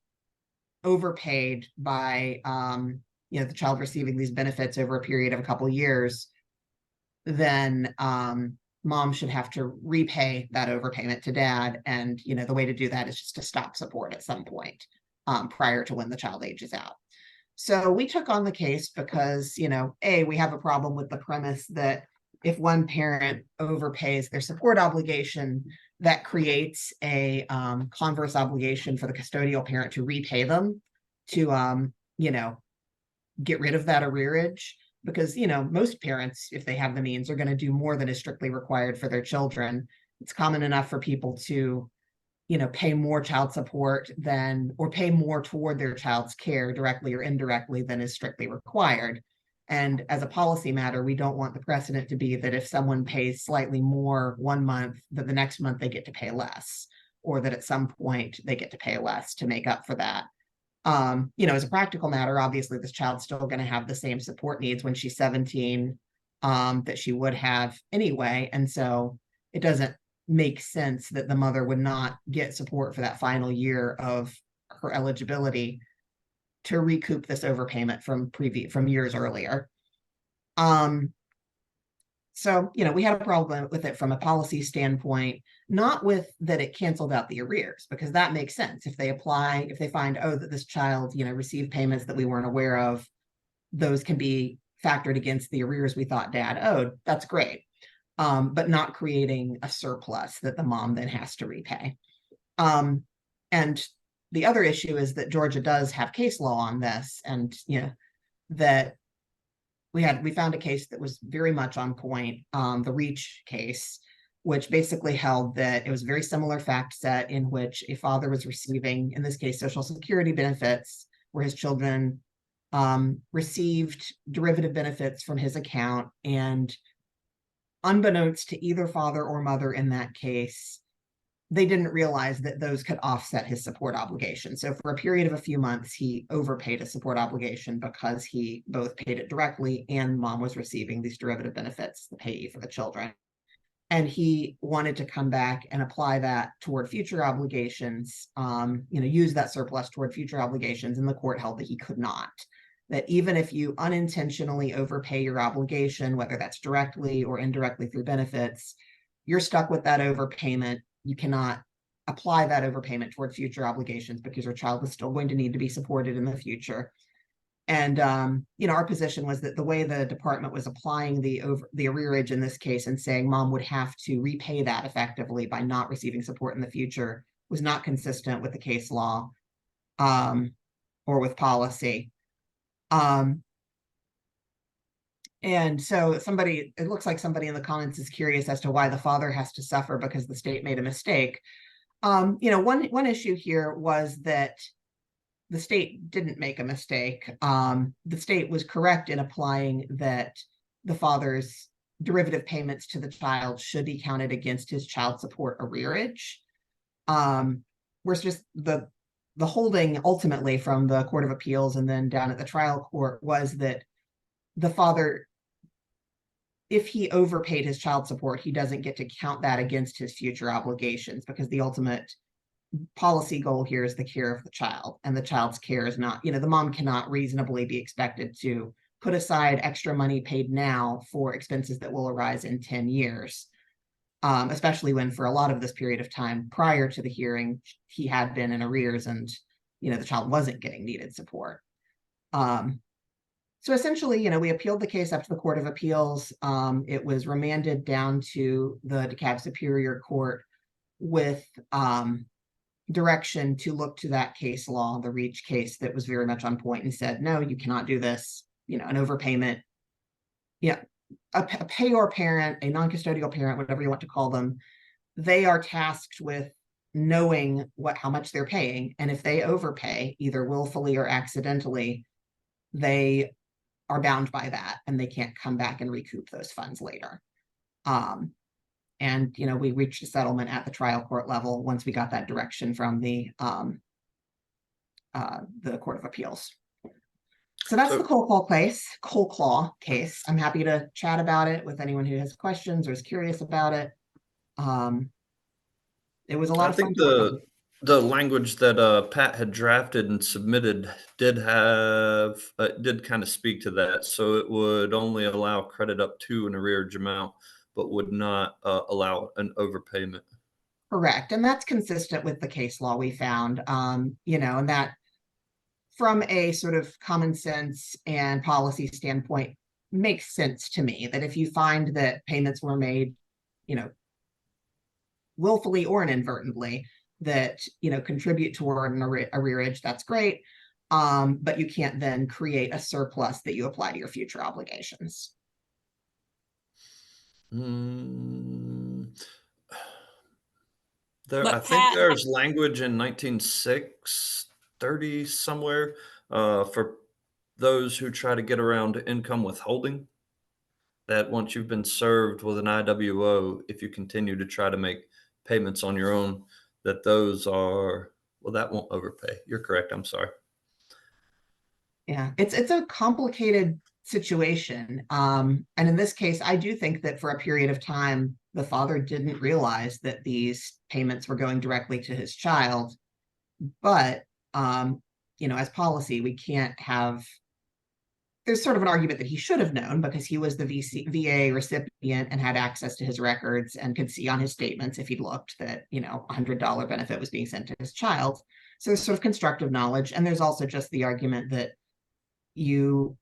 overpaid by the child receiving these benefits over a period of a couple of years, then mom should have to repay that overpayment to dad. And the way to do that is just to stop support at some point prior to when the child ages out. So we took on the case because, we have a problem with the premise that if one parent overpays their support obligation, that creates a converse obligation for the custodial parent to repay them to, get rid of that arrearage. Because, most parents, if they have the means, are going to do more than is strictly required for their children. It's common enough for people to pay more child support or pay more toward their child's care directly or indirectly than is strictly required. And as a policy matter, we don't want the precedent to be that if someone pays slightly more one month, that the next month they get to pay less, or that at some point they get to pay less to make up for that. As a practical matter, obviously this child's still going to have the same support needs when she's 17 that she would have anyway. And so it doesn't make sense that the mother would not get support for that final year of her eligibility to recoup this overpayment from years earlier. So, we had a problem with it from a policy standpoint, not with that it canceled out the arrears, because that makes sense. If they find, oh, that this child, received payments that we weren't aware of, those can be factored against the arrears we thought dad owed. That's great. But not creating a surplus that the mom then has to repay. And the other issue is that Georgia does have case law on this, and that we found a case that was very much on point, the Reach case, which basically held that it was a very similar fact set in which a father was receiving, in this case, Social Security benefits, where his children received derivative benefits from his account, and unbeknownst to either father or mother in that case, they didn't realize that those could offset his support obligation. So for a period of a few months, he overpaid a support obligation because he both paid it directly and mom was receiving these derivative benefits, the payee for the children. And he wanted to come back and apply that toward future obligations, use that surplus toward future obligations. And the court held that he could not. That even if you unintentionally overpay your obligation, whether that's directly or indirectly through benefits, you're stuck with that overpayment. You cannot apply that overpayment toward future obligations because your child is still going to need to be supported in the future. And, our position was that the way the department was applying the arrearage in this case and saying mom would have to repay that effectively by not receiving support in the future was not consistent with the case law or with policy. And so it looks like somebody in the comments is curious as to why the father has to suffer because the state made a mistake. One issue here was that the state didn't make a mistake. The state was correct in applying that the father's derivative payments to the child should be counted against his child support arrearage. Whereas just the holding ultimately from the Court of Appeals and then down at the trial court was that the father, if he overpaid his child support, he doesn't get to count that against his future obligations because the ultimate policy goal here is the care of the child, and the child's care is not, the mom cannot reasonably be expected to put aside extra money paid now for expenses that will arise in 10 years, especially when for a lot of this period of time prior to the hearing, he had been in arrears and, the child wasn't getting needed support. So essentially, we appealed the case up to the Court of Appeals. It was remanded down to the DeKalb Superior Court with direction to look to that case law, the Reach case that was very much on point and said, no, you cannot do this, an overpayment. Yeah, a payor parent, a non-custodial parent, whatever you want to call them, they are tasked with knowing how much they're paying. And if they overpay, either willfully or accidentally, they are bound by that and they can't come back and recoup those funds later. And, we reached a settlement at the trial court level once we got that direction from the Court of Appeals. So that's the cold claw case. I'm happy to chat about it with anyone who has questions or is curious about it. It was a lot of fun. I think the language that Pat had drafted and submitted did kind of speak to that. So it would only allow credit up to an arrearage amount, but would not allow an overpayment. Correct. And that's consistent with the case law we found, and that from a sort of common sense and policy standpoint makes sense to me that if you find that payments were made, willfully or inadvertently that, contribute toward an arrearage, that's great. But you can't then create a surplus that you apply to your future obligations. I But think Pat, there's language in 1930 somewhere for those who try to get around income withholding, that once you've been served with an IWO, if you continue to try to make payments on your own, that those are, well, that won't overpay. You're correct. I'm sorry. Yeah, it's a complicated situation. And in this case, I do think that for a period of time, the father didn't realize that these payments were going directly to his child. But as policy, we can't have, there's sort of an argument that he should have known because he was the VA recipient and had access to his records and could see on his statements if he'd looked that, $100 benefit was being sent to his child. So there's sort of constructive knowledge. And there's also just the argument that you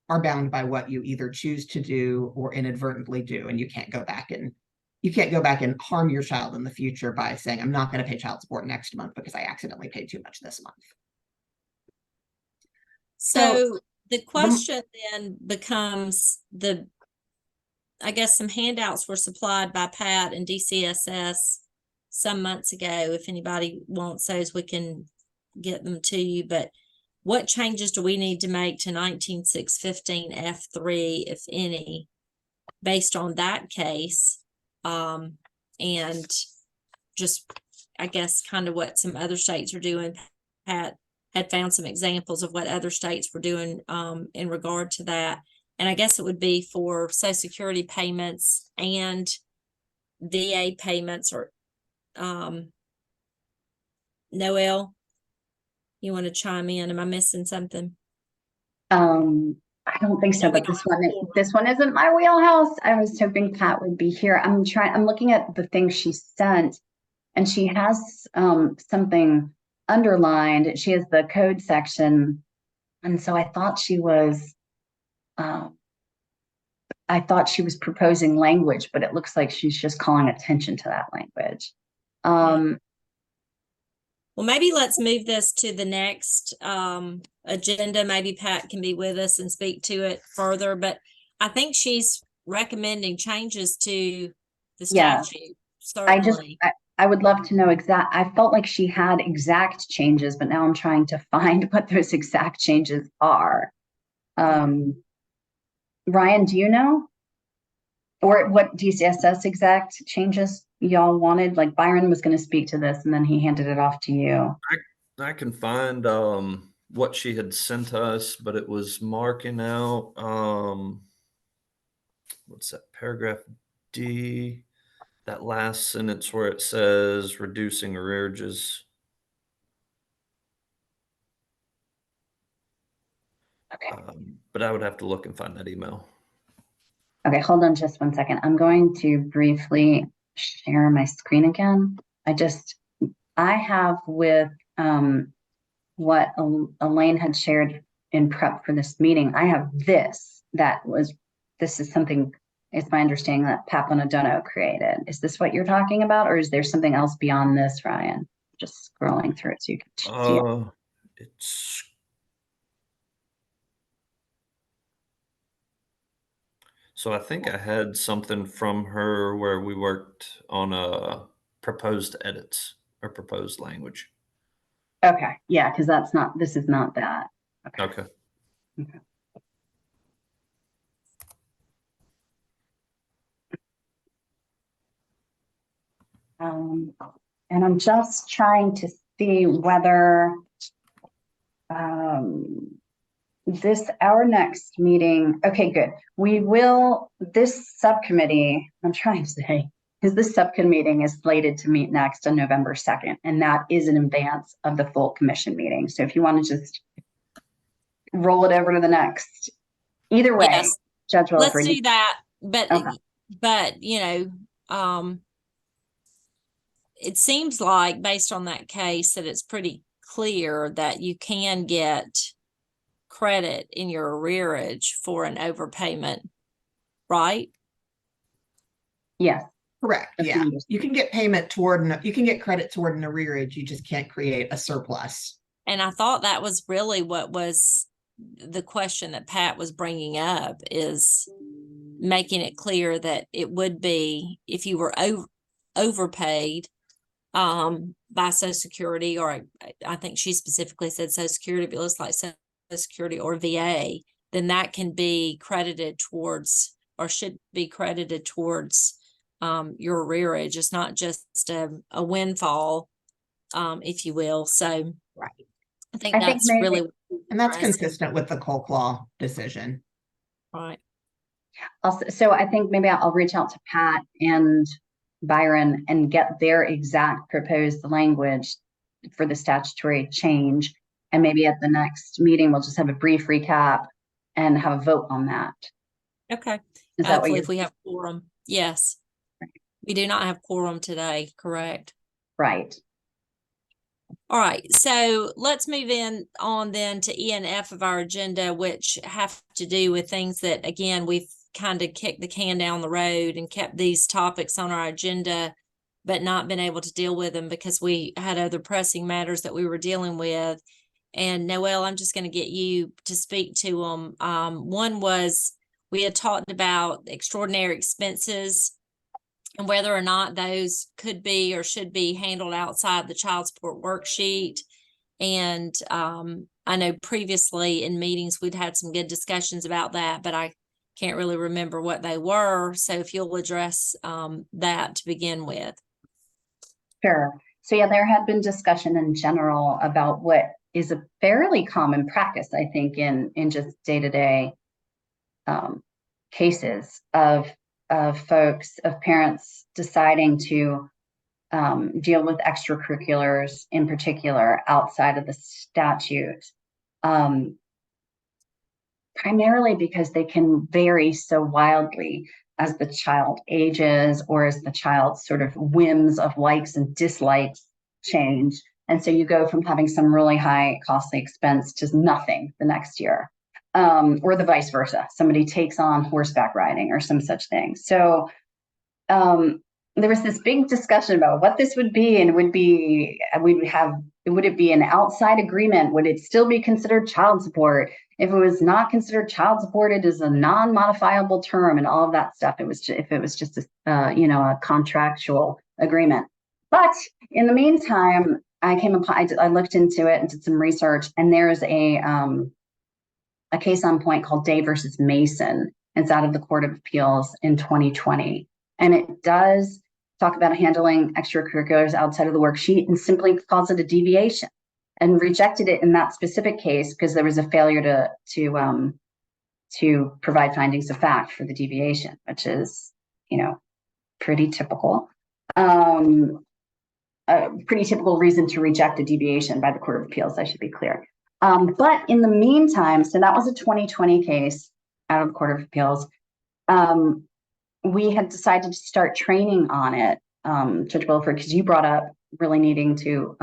are bound by what you either choose to do or inadvertently do, and you can't go back and harm your child in the future by saying, I'm not going to pay child support next month because I accidentally paid too much this month. So the question then becomes I guess some handouts were supplied by Pat and DCSS some months ago. If anybody wants those, we can get them to you. But what changes do we need to make to 19615 F3, if any, based on that case? And just, I guess, kind of what some other states are doing. Pat had found some examples of what other states were doing in regard to that. And I guess it would be for Social Security payments and VA payments, or Noel, you want to chime in? Am I missing something? I don't think so, but this one isn't my wheelhouse. I was hoping Pat would be here. I'm looking at the thing she sent, and she has something underlined. She has the code section, and so I thought she was proposing language, but it looks like she's just calling attention to that language. Well, maybe let's move this to the next agenda. Maybe Pat can be with us and speak to it further, but I think she's recommending changes to the statute. Certainly. I would love to know I felt like she had exact changes, but now I'm trying to find what those exact changes are. Ryan, do you know? Or what DCSS exact changes y'all wanted? Like Byron was going to speak to this and then he handed it off to you. I can find what she had sent us, but it was marking out what's that, paragraph D, that last sentence where it says reducing arrearages. Okay. But I would have to look and find that email. Okay, hold on just 1 second. I'm going to briefly share my screen again. I have with what Elaine had shared in prep for this meeting. I have this is something, it's my understanding that Papanadeno created. Is this what you're talking about, or is there something else beyond this, Ryan? Just scrolling through it so you can see it. It's So I think I had something from her where we worked on proposed edits or proposed language. Okay, yeah, because this is not that. Okay. Okay. And I'm just trying to see whether our next meeting, okay, good. This subcommittee, I'm trying to say, because this subcommittee is slated to meet next on November 2nd, and that is in advance of the full commission meeting. So if you want to just roll it over to the next, either way, yes, Judge Williford. Let's do that. But, okay. But, it seems like based on that case that it's pretty clear that you can get credit in your arrearage for an overpayment, right? Yes. Correct. Yeah. You can get credit toward an arrearage. You just can't create a surplus. And I thought that was really what was the question that Pat was bringing up, is making it clear that it would be, if you were overpaid by Social Security, or I think she specifically said Social Security, but it looks like Social Security or VA, then that can be credited towards, or should be credited towards your arrearage. It's not just a windfall, if you will. So right. I think that's really And that's Right. consistent with the Colclaw decision. Right. Also, so I think maybe I'll reach out to Pat and Byron and get their exact proposed language for the statutory change. And maybe at the next meeting, we'll just have a brief recap and have a vote on that. Okay. Is that what Hopefully, you're if we have quorum. Yes. We do not have quorum today, correct? right? All right, so let's move on then to E and F of our agenda, which have to do with things that, again, we've kind of kicked the can down the road and kept these topics on our agenda, but not been able to deal with them because we had other pressing matters that we were dealing with. And Noelle, I'm just going to get you to speak to them. One was we had talked about extraordinary expenses and whether or not those could be or should be handled outside the child support worksheet. And I know previously in meetings, we'd had some good discussions about that, but I can't really remember what they were. So if you'll address that to begin with. Sure. So yeah, there had been discussion in general about what is a fairly common practice, I think, in just day-to-day cases of folks, of parents deciding to deal with extracurriculars in particular outside of the statute, primarily because they can vary so wildly as the child ages or as the child's sort of whims of likes and dislikes change. And so you go from having some really high costly expense to nothing the next year. Or the vice versa. Somebody takes on horseback riding or some such thing. So there was this big discussion about what this would be, and would it be an outside agreement? Would it still be considered child support? If it was not considered child support, it is a non-modifiable term and all of that stuff. If it was just a contractual agreement. But in the meantime, I looked into it and did some research, and there's a case on point called Day versus Mason. It's out of the Court of Appeals in 2020. And it does talk about handling extracurriculars outside of the worksheet and simply calls it a deviation, and rejected it in that specific case because there was a failure to provide findings of fact for the deviation, which is, pretty typical. A pretty typical reason to reject a deviation by the Court of Appeals, I should be clear. But in the meantime, so that was a 2020 case out of the Court of Appeals. We had decided to start training on it, Judge Wilford, because you brought up really needing to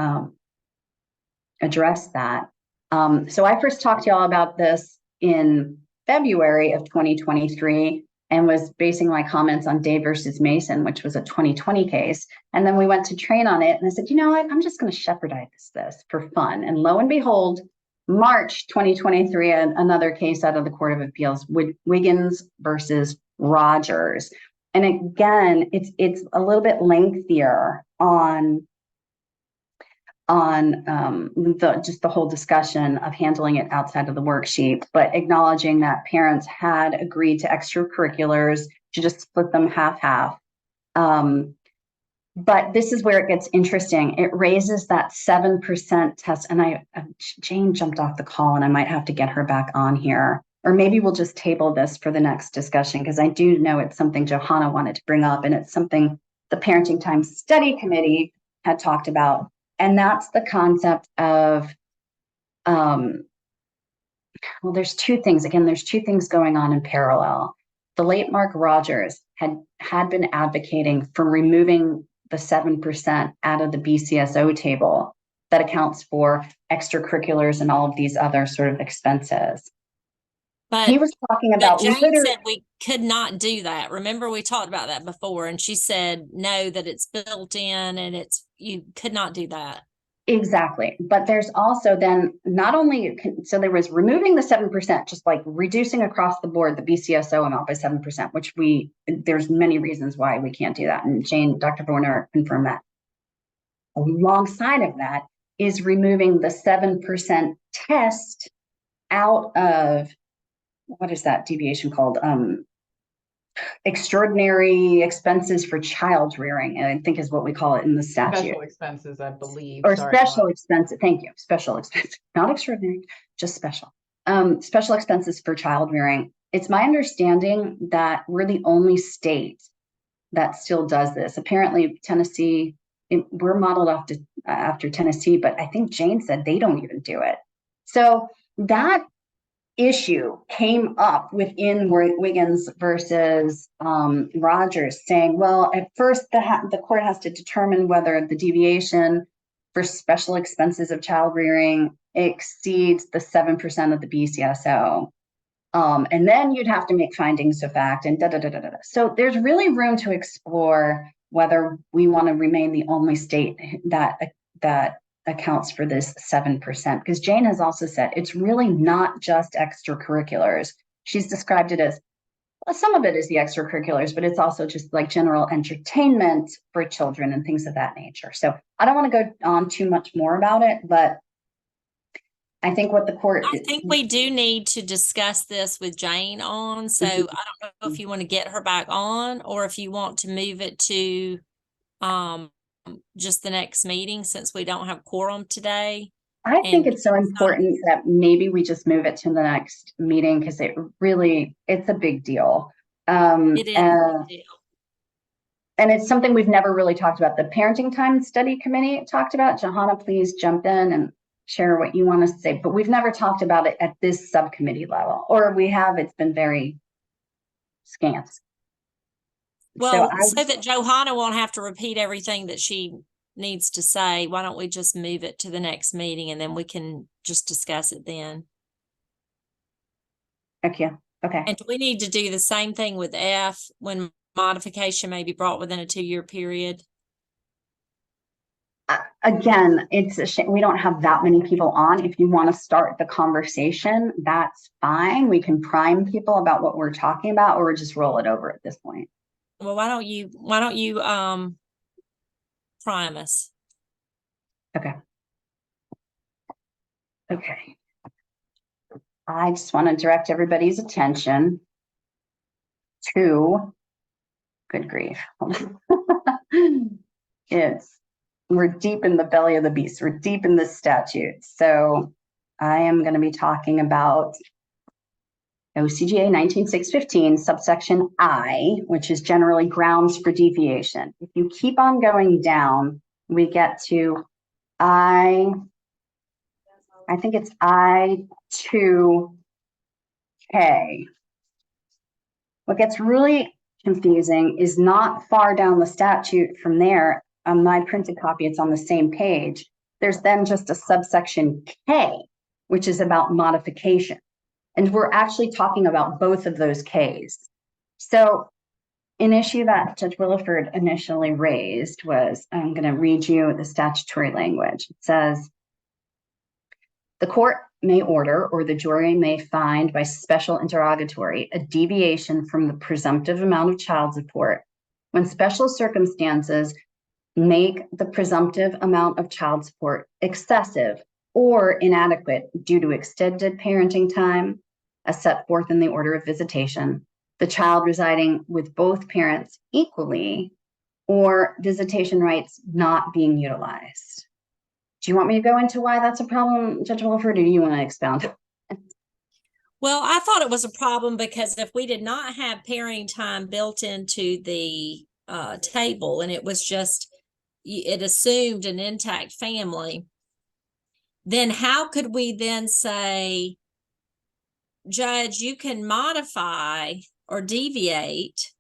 address that. So I first talked to y'all about this in February of 2023 and was basing my comments on Day versus Mason, which was a 2020 case. And then we went to train on it, and I said, I'm just going to shepherdize this for fun. And lo and behold, March 2023, another case out of the Court of Appeals, Wiggins versus Rogers. And again, it's a little bit lengthier on just the whole discussion of handling it outside of the worksheet, but acknowledging that parents had agreed to extracurriculars to just split them half-half. But this is where it gets interesting. It raises that 7% test. And Jane jumped off the call, and I might have to get her back on here. Or maybe we'll just table this for the next discussion, because I do know it's something Johanna wanted to bring up, and it's something the Parenting Time Study Committee had talked about. And that's the concept of, there's two things. Again, there's two things going on in parallel. The late Mark Rogers had been advocating for removing the 7% out of the BCSO table that accounts for extracurriculars and all of these other sort of expenses. But he was talking about Jane said we could not do that. Remember, we talked about that before, and she said no, that it's built in, and you could not do that. Exactly. But there's also then not only, so there was removing the 7%, just like reducing across the board the BCSO amount by 7%, which there's many reasons why we can't do that. And Dr. Warner confirmed that. Alongside of that is removing the 7% test out of, what is that deviation called? extraordinary expenses for child rearing, I think is what we call it in the statute. Special expenses, I believe. Or Sorry, special Bob. expenses, thank you, special expenses, not extraordinary, just special. Special expenses for child rearing. It's my understanding that we're the only state that still does this. Apparently Tennessee, we're modeled after Tennessee, but I think Jane said they don't even do it. So that issue came up within Wiggins versus Rogers, saying, well, at first the court has to determine whether the deviation for special expenses of child rearing exceeds the 7% of the BCSO. And then you'd have to make findings of fact and So there's really room to explore whether we want to remain the only state that accounts for this 7%, because Jane has also said it's really not just extracurriculars. She's described it as, well, some of it is the extracurriculars, but it's also just like general entertainment for children and things of that nature. So I don't want to go on too much more about it, but I think what the court... I think we do need to discuss this with Jane on, so I don't know if you want to get her back on or if you want to move it to just the next meeting since we don't have quorum today. I think it's so important that maybe we just move it to the next meeting because it's a big deal. It is a big deal. And it's something we've never really talked about. The Parenting Time Study Committee talked about. Johanna, please jump in and share what you want to say. But we've never talked about it at this subcommittee level. Or we have, it's been very scant. Well, so that Johanna won't have to repeat everything that she needs to say, why don't we just move it to the next meeting and then we can just discuss it then? Okay. And do we need to do the same thing with F when modification may be brought within a 2-year period? Again, it's a shame we don't have that many people on. If you want to start the conversation, that's fine. We can prime people about what we're talking about, or just roll it over at this point. Well, why don't you prime us? Okay. I just want to direct everybody's attention to, good grief. We're deep in the belly of the beast. We're deep in this statute. So I am going to be talking about OCGA 19615, subsection I, which is generally grounds for deviation. If you keep on going down, we get to I think it's I2K. What gets really confusing is not far down the statute from there. On my printed copy, it's on the same page. There's then just a subsection K, which is about modification. And we're actually talking about both of those Ks. So an issue that Judge Williford initially raised was, I'm going to read you the statutory language. It says, the court may order or the jury may find by special interrogatory a deviation from the presumptive amount of child support when special circumstances make the presumptive amount of child support excessive or inadequate due to extended parenting time as set forth in the order of visitation, the child residing with both parents equally, or visitation rights not being utilized. Do you want me to go into why that's a problem, Judge Williford, or do you want to expound? Well, I thought it was a problem because if we did not have parenting time built into the table and it was just, it assumed an intact family, then how could we then say, Judge, you can modify or deviate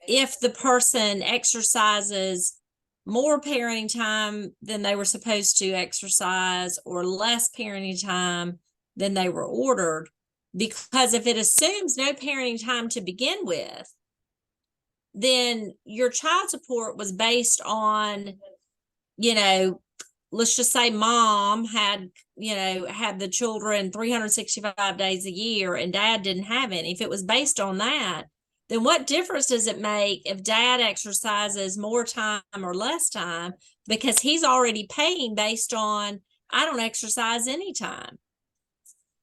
if the person exercises more parenting time than they were supposed to exercise or less parenting time than they were ordered? Because if it assumes no parenting time to begin with, then your child support was based on, let's just say mom had the children 365 days a year and dad didn't have any. If it was based on that, then what difference does it make if dad exercises more time or less time? Because he's already paying based on, I don't exercise any time.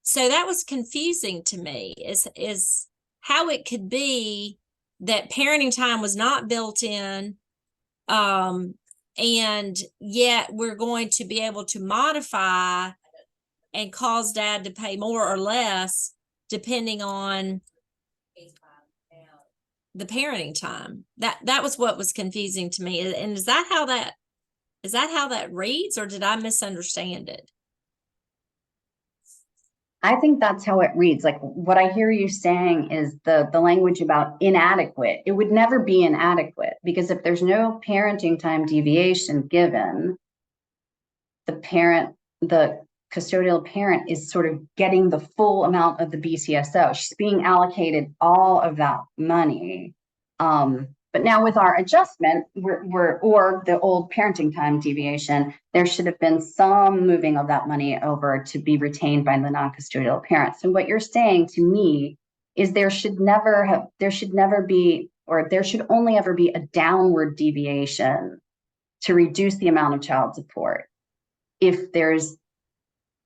So that was confusing to me, is how it could be that parenting time was not built in, and yet we're going to be able to modify and cause dad to pay more or less depending on the parenting time. That was what was confusing to me. And is that how that reads, or did I misunderstand it? I think that's how it reads. Like, what I hear you saying is the language about inadequate. It would never be inadequate, because if there's no parenting time deviation given, the custodial parent is sort of getting the full amount of the BCSO. She's being allocated all of that money. But now with our adjustment, or the old parenting time deviation, there should have been some moving of that money over to be retained by the non-custodial parent. So what you're saying to me is there should only ever be a downward deviation to reduce the amount of child support if there's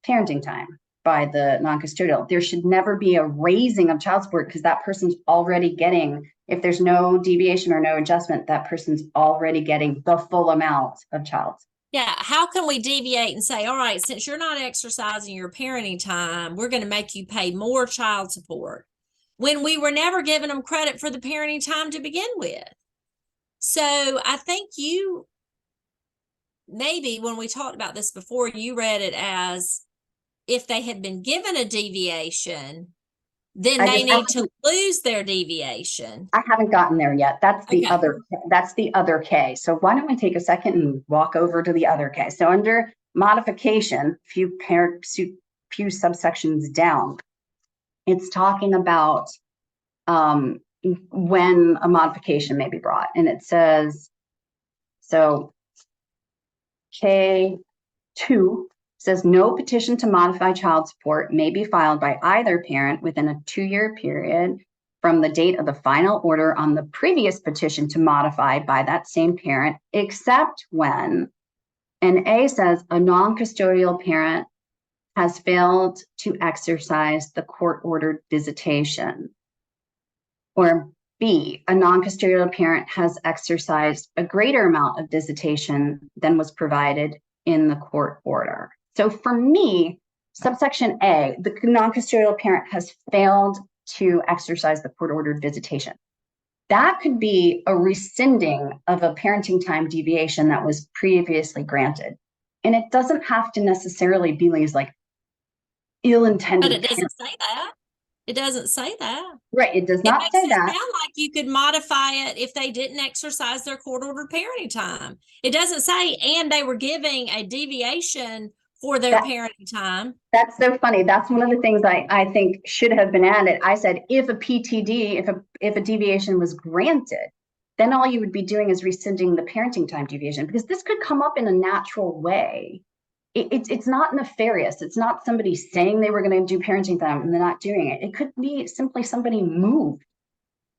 parenting time by the non-custodial. There should never be a raising of child support, because that person's already getting, if there's no deviation or no adjustment, that person's already getting the full amount of child support. Yeah, how can we deviate and say, all right, since you're not exercising your parenting time, we're going to make you pay more child support, when we were never giving them credit for the parenting time to begin with? So I think maybe when we talked about this before, you read it as if they had been given a deviation, then they need to lose their deviation. I haven't gotten there yet. That's the Okay. other K. So why don't we take a second and walk over to the other K? So under modification, few subsections down, it's talking about when a modification may be brought. And it says, so K2 says no petition to modify child support may be filed by either parent within a 2-year period from the date of the final order on the previous petition to modify by that same parent, except when, and A says a non-custodial parent has failed to exercise the court-ordered visitation. Or B, a non-custodial parent has exercised a greater amount of visitation than was provided in the court order. So for me, subsection A, the non-custodial parent has failed to exercise the court-ordered visitation. That could be a rescinding of a parenting time deviation that was previously granted. And it doesn't have to necessarily be like ill-intended. But it doesn't say that. It doesn't say that. Right, it does not say that. It makes it sound like you could modify it if they didn't exercise their court-ordered parenting time. It doesn't say, and they were giving a deviation for their parenting time. That's so funny. That's one of the things I think should have been added. I said, if a PTD, if a deviation was granted, then all you would be doing is rescinding the parenting time deviation, because this could come up in a natural way. It's not nefarious. It's not somebody saying they were going to do parenting time and they're not doing it. It could be simply somebody moved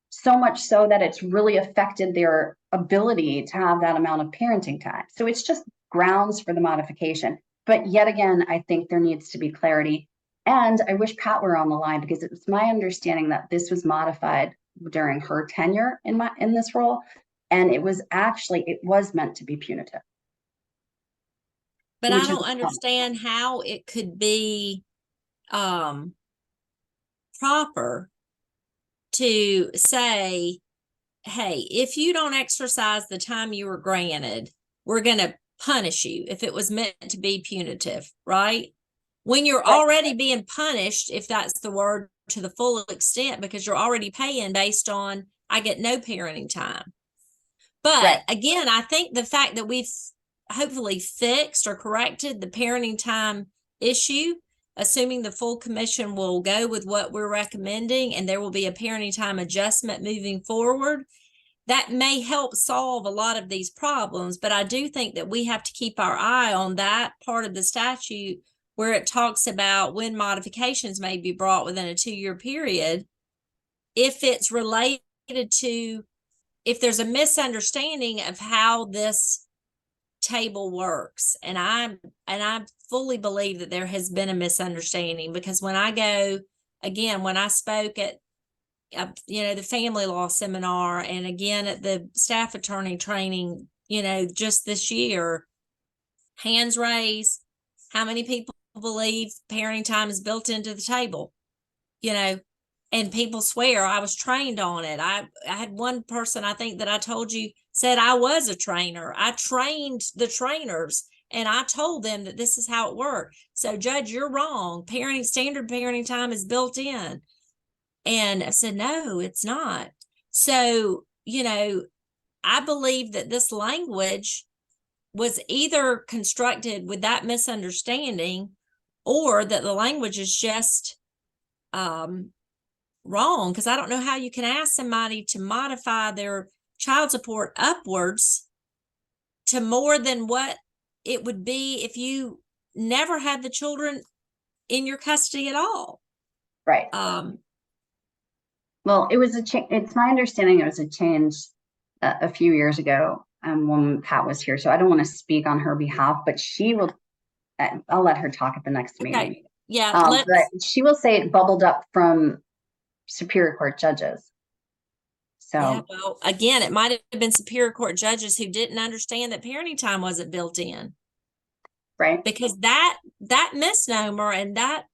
so much so that it's really affected their ability to have that amount of parenting time. So it's just grounds for the modification. But yet again, I think there needs to be clarity. And I wish Pat were on the line, because it was my understanding that this was modified during her tenure in this role. And it was meant to be punitive. But I don't understand how it could be proper to say, hey, if you don't exercise the time you were granted, we're going to punish you, if it was meant to be punitive, right? When you're already being punished, if that's the word, to the full extent, because you're already paying based on, I get no parenting time. But again, I think the fact that we've hopefully fixed or corrected the parenting time issue, assuming the full commission will go with what we're recommending and there will be a parenting time adjustment moving forward, that may help solve a lot of these problems. But I do think that we have to keep our eye on that part of the statute where it talks about when modifications may be brought within a 2-year period. If it's related to, if there's a misunderstanding of how this table works. And I fully believe that there has been a misunderstanding, because when I spoke at the family law seminar, and again at the staff attorney training, just this year, hands raised, how many people believe parenting time is built into the table, and people swear I was trained on it. I had one person, I think that I told you, said I was a trainer. I trained the trainers and I told them that this is how it worked. So Judge, you're wrong. Standard parenting time is built in. And I said, no, it's not. So, I believe that this language was either constructed with that misunderstanding, or that the language is just wrong, because I don't know how you can ask somebody to modify their child support upwards to more than what it would be if you never had the children in your custody at all. Right. Well, it was it's my understanding it was a change a few years ago when Pat was here. So I don't want to speak on her behalf, but she will, I'll let her talk at the next meeting. Yeah. But she will say it bubbled up from Superior Court judges. So yeah, well, again, it might have been Superior Court judges who didn't understand that parenting time wasn't built in. Right. Because that misnomer and that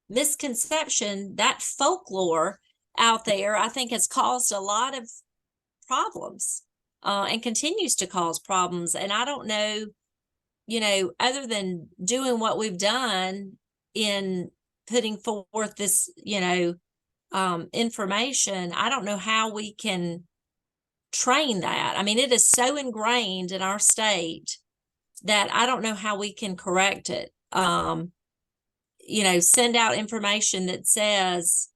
misconception, that folklore out there, I think has caused a lot of problems and continues to cause problems. And I don't know, other than doing what we've done in putting forth this, information, I don't know how we can train that. I mean, it is so ingrained in our state that I don't know how we can correct it. Send out information that says,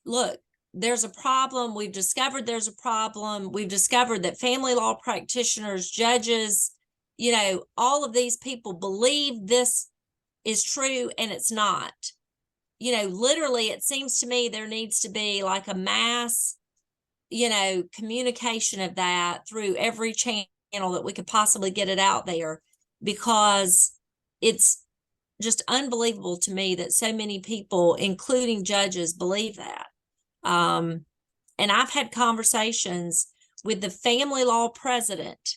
look, there's a problem. We've discovered there's a problem. We've discovered that family law practitioners, judges, all of these people believe this is true and it's not. Literally, it seems to me there needs to be like a mass, communication of that through every channel that we could possibly get it out there, because it's just unbelievable to me that so many people, including judges, believe that. And I've had conversations with the family law president.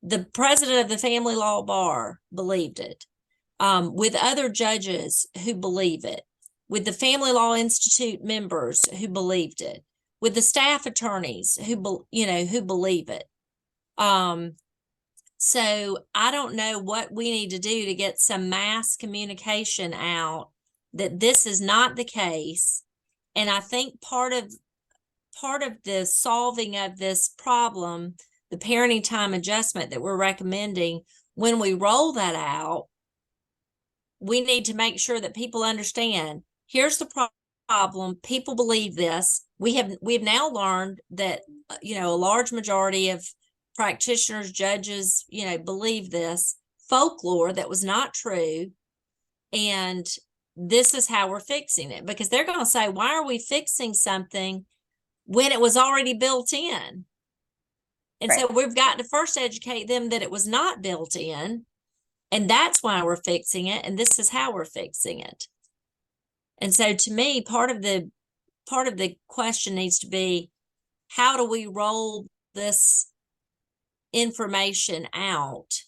The president of the family law bar believed it. With other judges who believe it, with the Family Law Institute members who believed it, with the staff attorneys who believe it. So I don't know what we need to do to get some mass communication out that this is not the case. And I think part of the solving of this problem, the parenting time adjustment that we're recommending, when we roll that out, we need to make sure that people understand, here's the problem. People believe this. We've now learned that, a large majority of practitioners, judges, believe this folklore that was not true. And this is how we're fixing it, because they're going to say, why are we fixing something when it was already built in? And right. So we've got to first educate them that it was not built in. And that's why we're fixing it. And this is how we're fixing it. And so to me, part of the question needs to be, how do we roll this information out?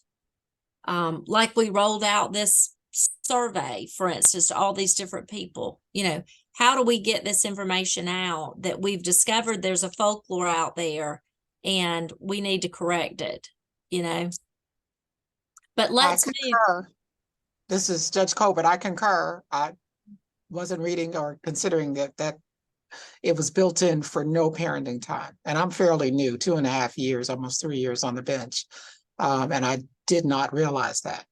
Like we rolled out this survey, for instance, to all these different people, how do we get this information out that we've discovered there's a folklore out there and we need to correct it, But let's move. This is Judge Colbert. I concur. I wasn't reading or considering that it was built in for no parenting time. And I'm fairly new, 2.5 years, almost 3 years on the bench. And I did not realize that.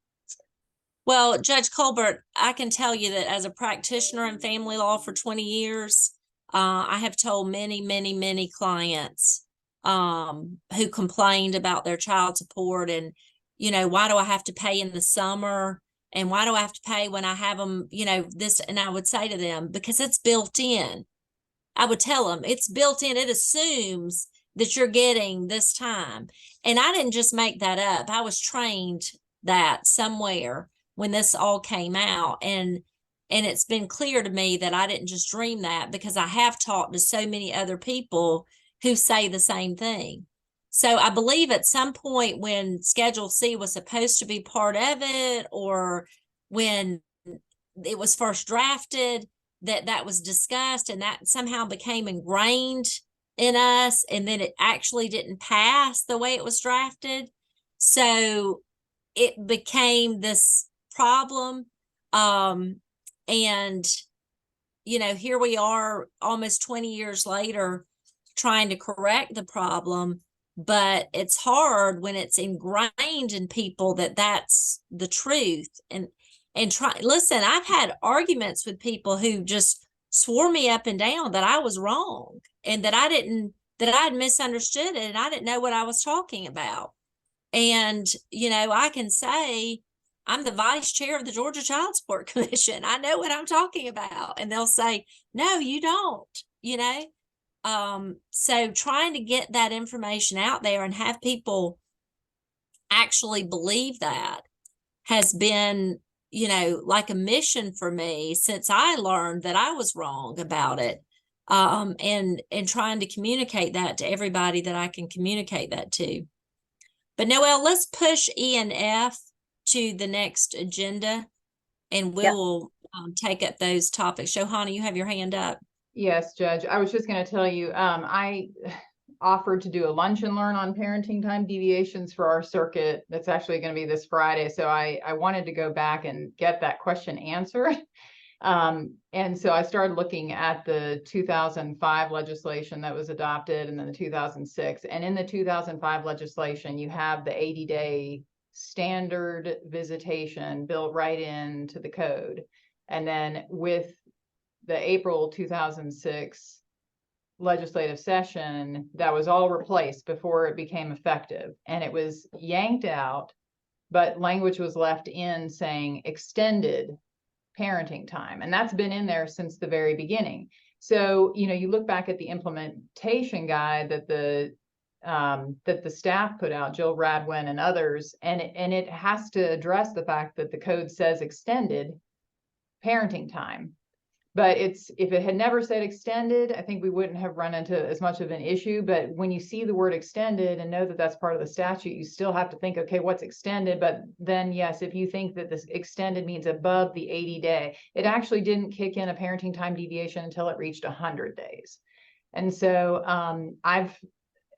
Well, Judge Colbert, I can tell you that as a practitioner in family law for 20 years, I have told many, many, many clients who complained about their child support and, why do I have to pay in the summer? And why do I have to pay when I have them, this? And I would say to them, because it's built in. I would tell them it's built in. It assumes that you're getting this time. And I didn't just make that up. I was trained that somewhere when this all came out. And it's been clear to me that I didn't just dream that, because I have talked to so many other people who say the same thing. So I believe at some point when Schedule C was supposed to be part of it, or when it was first drafted, that was discussed, and that somehow became ingrained in us, and then it actually didn't pass the way it was drafted. So it became this problem. And, you know, here we are almost 20 years later trying to correct the problem, but it's hard when it's ingrained in people that that's the truth. And listen, I've had arguments with people who just swore me up and down that I was wrong, and that that I had misunderstood it, and I didn't know what I was talking about. And, you know, I can say, I'm the vice chair of the Georgia Child Support Commission. I know what I'm talking about. And they'll say, no, you don't, you know? So trying to get that information out there and have people actually believe that has been, you know, like a mission for me since I learned that I was wrong about it. And trying to communicate that to everybody that I can communicate that to. But Noelle, let's push E and F to the next agenda, and we will take up those topics. Johanna, you have your hand up. Yes, Judge. I was just going to tell you, I offered to do a lunch and learn on parenting time deviations for our circuit. That's actually going to be this Friday. So I wanted to go back and get that question answered. And so I started looking at the 2005 legislation that was adopted, and then the 2006. And in the 2005 legislation, you have the 80-day standard visitation built right into the code. And then with the April 2006 legislative session, that was all replaced before it became effective. And it was yanked out, but language was left in saying extended parenting time. And that's been in there since the very beginning. So, you know, you look back at the implementation guide that the staff put out, Jill Radwin and others, and it has to address the fact that the code says extended parenting time. But if it had never said extended, I think we wouldn't have run into as much of an issue. But when you see the word extended and know that that's part of the statute, you still have to think, okay, what's extended? But then, yes, if you think that this extended means above the 80-day, it actually didn't kick in a parenting time deviation until it reached 100 days. And so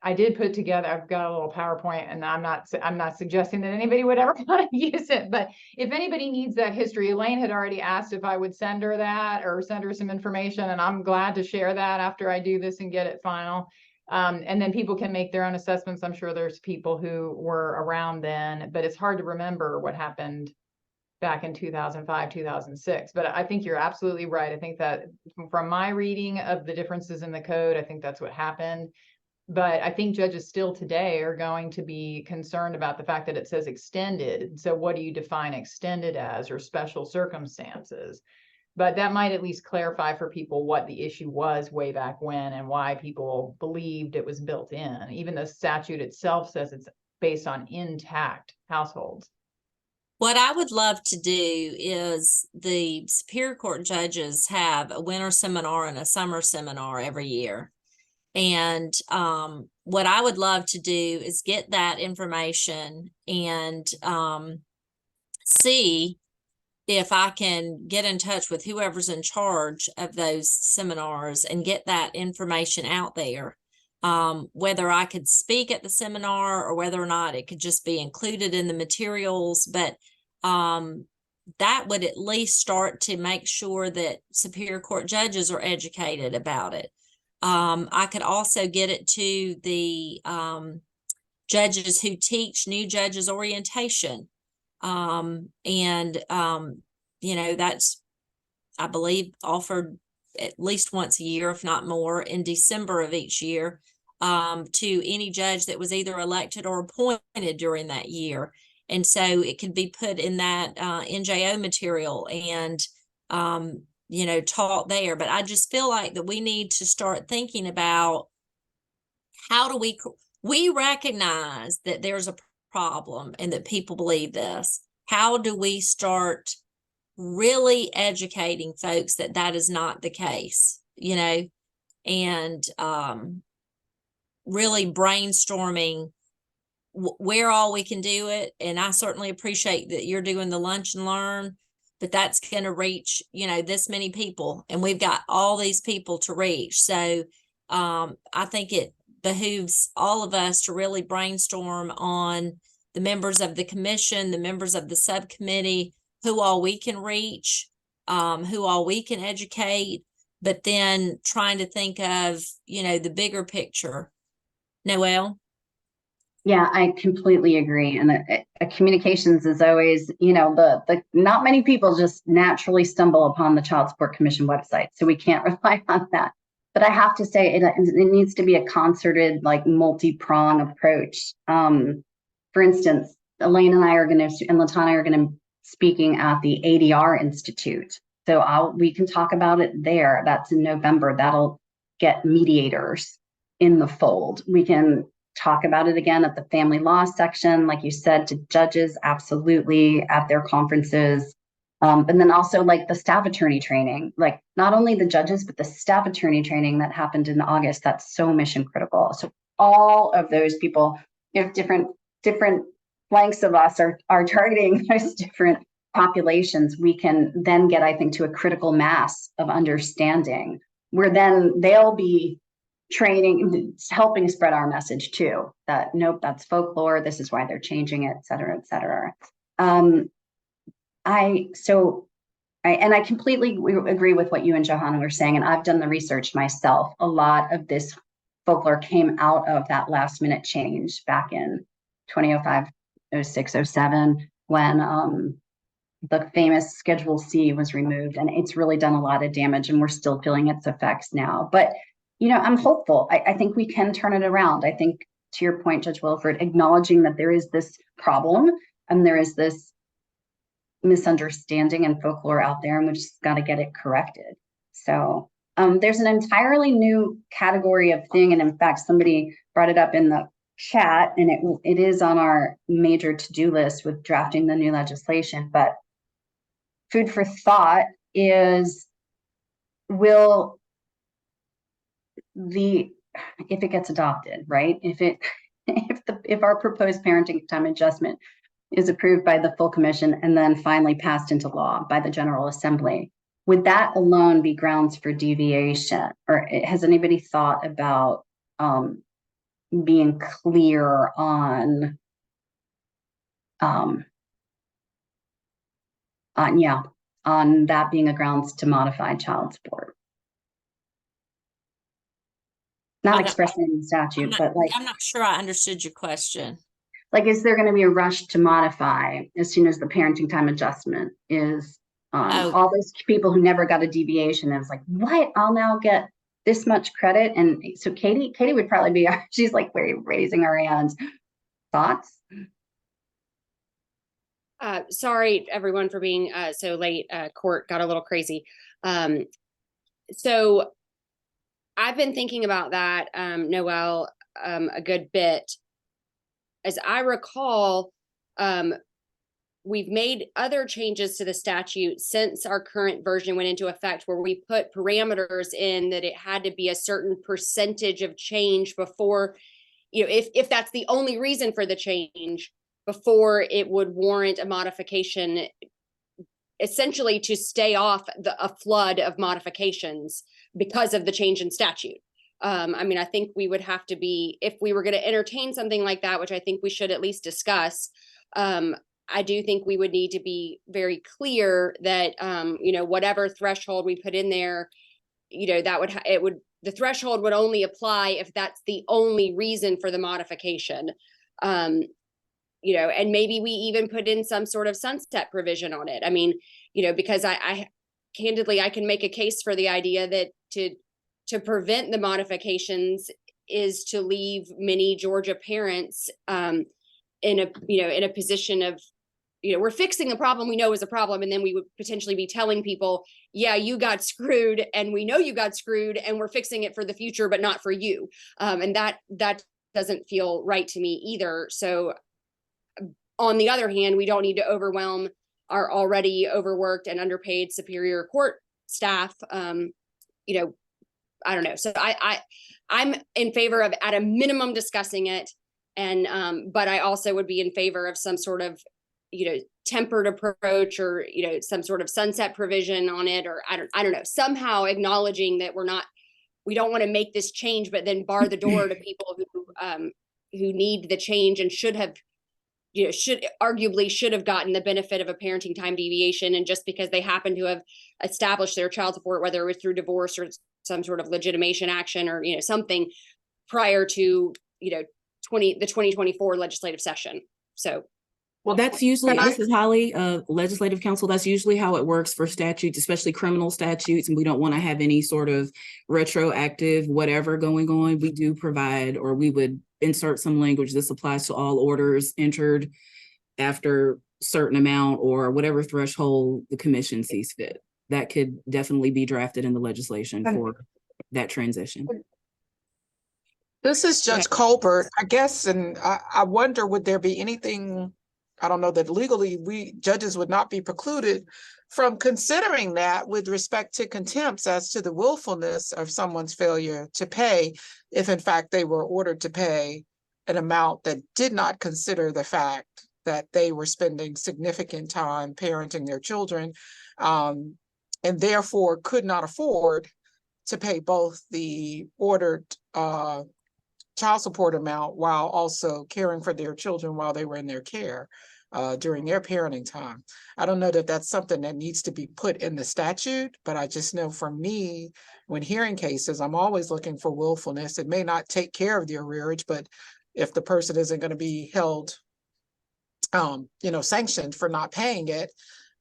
I did put together, I've got a little PowerPoint, and I'm not suggesting that anybody would ever want to use it, but if anybody needs that history, Elaine had already asked if I would send her that or send her some information, and I'm glad to share that after I do this and get it final. And then people can make their own assessments. I'm sure there's people who were around then, but it's hard to remember what happened back in 2005, 2006. But I think you're absolutely right. I think that from my reading of the differences in the code, I think that's what happened. But I think judges still today are going to be concerned about the fact that it says extended. So what do you define extended as, or special circumstances? But that might at least clarify for people what the issue was way back when and why people believed it was built in. Even the statute itself says it's based on intact households. What I would love to do is the Superior Court judges have a winter seminar and a summer seminar every year. And what I would love to do is get that information and see if I can get in touch with whoever's in charge of those seminars and get that information out there. Whether I could speak at the seminar or whether or not it could just be included in the materials, but that would at least start to make sure that Superior Court judges are educated about it. I could also get it to the judges who teach new judges orientation. You know, that's, I believe, offered at least once a year, if not more, in December of each year, to any judge that was either elected or appointed during that year. And so it could be put in that NJO material and you know, taught there. But I just feel like that we need to start thinking about how do we recognize that there's a problem and that people believe this? How do we start really educating folks that that is not the case, you know, and really brainstorming where all we can do it. And I certainly appreciate that you're doing the lunch and learn, but that's going to reach, you know, this many people, and we've got all these people to reach. So I think it behooves all of us to really brainstorm on the members of the commission, the members of the subcommittee, who all we can reach, who all we can educate, but then trying to think of, you know, the bigger picture. Noelle? Yeah, I completely agree. And communications is always, you know, the not many people just naturally stumble upon the Child Support Commission website, so we can't rely on that. But I have to say, it needs to be a concerted, like multi-prong approach. For instance, Elaine and I are going to, and LaTanya are going to speaking at the ADR Institute. So we can talk about it there. That's in November. That'll get mediators in the fold. We can talk about it again at the family law section, like you said, to judges, absolutely, at their conferences. And then also like the staff attorney training, like not only the judges, but the staff attorney training that happened in August, that's so mission critical. So all of those people, if different flanks of us are targeting those different populations, we can then get, I think, to a critical mass of understanding, where then they'll be training, helping spread our message too, that nope, that's folklore, this is why they're changing it, et cetera, et cetera. I completely agree with what you and Johanna were saying, and I've done the research myself. A lot of this folklore came out of that last minute change back in 2005, 06, 07, when the famous Schedule C was removed, and it's really done a lot of damage, and we're still feeling its effects now. But, you know, I'm hopeful. I think we can turn it around. I think, to your point, Judge Wilford, acknowledging that there is this problem and there is this misunderstanding and folklore out there, and we just got to get it corrected. So there's an entirely new category of thing, and in fact, somebody brought it up in the chat, and it is on our major to-do list with drafting the new legislation. But food for thought is, if it gets adopted, right? If our proposed parenting time adjustment is approved by the full commission and then finally passed into law by the General Assembly, would that alone be grounds for deviation? Or has anybody thought about being clear on that being a grounds to modify child support? Not expressing in the statute, but like, I'm not sure I understood your question. Like, is there going to be a rush to modify as soon as the parenting time adjustment is all those people who never got a deviation? It was like, what? I'll now get this much credit. And so Katie would probably be, she's like raising her hands. Thoughts? Sorry, everyone, for being so late. Court got a little crazy. So I've been thinking about that, Noelle, a good bit. As I recall, we've made other changes to the statute since our current version went into effect, where we put parameters in that it had to be a certain percentage of change before, you know, if that's the only reason for the change, before it would warrant a modification, essentially to stay off a flood of modifications because of the change in statute. I mean, I think we would have to be, if we were going to entertain something like that, which I think we should at least discuss, I do think we would need to be very clear that, you know, whatever threshold we put in there, you know, that the threshold would only apply if that's the only reason for the modification. You know, and maybe we even put in some sort of sunset provision on it. I mean, you know, because I candidly, I can make a case for the idea that to prevent the modifications is to leave many Georgia parents in a position of we're fixing the problem we know is a problem, and then we would potentially be telling people, yeah, you got screwed, and we know you got screwed, and we're fixing it for the future, but not for you. And that doesn't feel right to me either. So on the other hand, we don't need to overwhelm our already overworked and underpaid Superior Court staff. I don't know. So I'm in favor of, at a minimum, discussing it. And but I also would be in favor of some sort of, tempered approach, or, some sort of sunset provision on it, or I don't know, somehow acknowledging that we don't want to make this change, but then bar the door to people who need the change and should have gotten the benefit of a parenting time deviation. And just because they happen to have established their child support, whether it was through divorce or some sort of legitimation action, or, something prior to, the 2024 legislative session. So. Well, that's usually, this is Holly, Legislative Council. That's usually how it works for statutes, especially criminal statutes. And we don't want to have any sort of retroactive whatever going on. We do provide, or we would insert some language. This applies to all orders entered after certain amount or whatever threshold the commission sees fit. That could definitely be drafted in the legislation for that transition. This is Judge Colbert, I guess, and I wonder, would there be anything, I don't know, that legally we judges would not be precluded from considering that with respect to contempts as to the willfulness of someone's failure to pay, if in fact they were ordered to pay an amount that did not consider the fact that they were spending significant time parenting their children, and therefore could not afford to pay both the ordered child support amount while also caring for their children while they were in their care during their parenting time. I don't know that that's something that needs to be put in the statute, but I just know for me, when hearing cases, I'm always looking for willfulness. It may not take care of the arrearage, but if the person isn't going to be held, sanctioned for not paying it,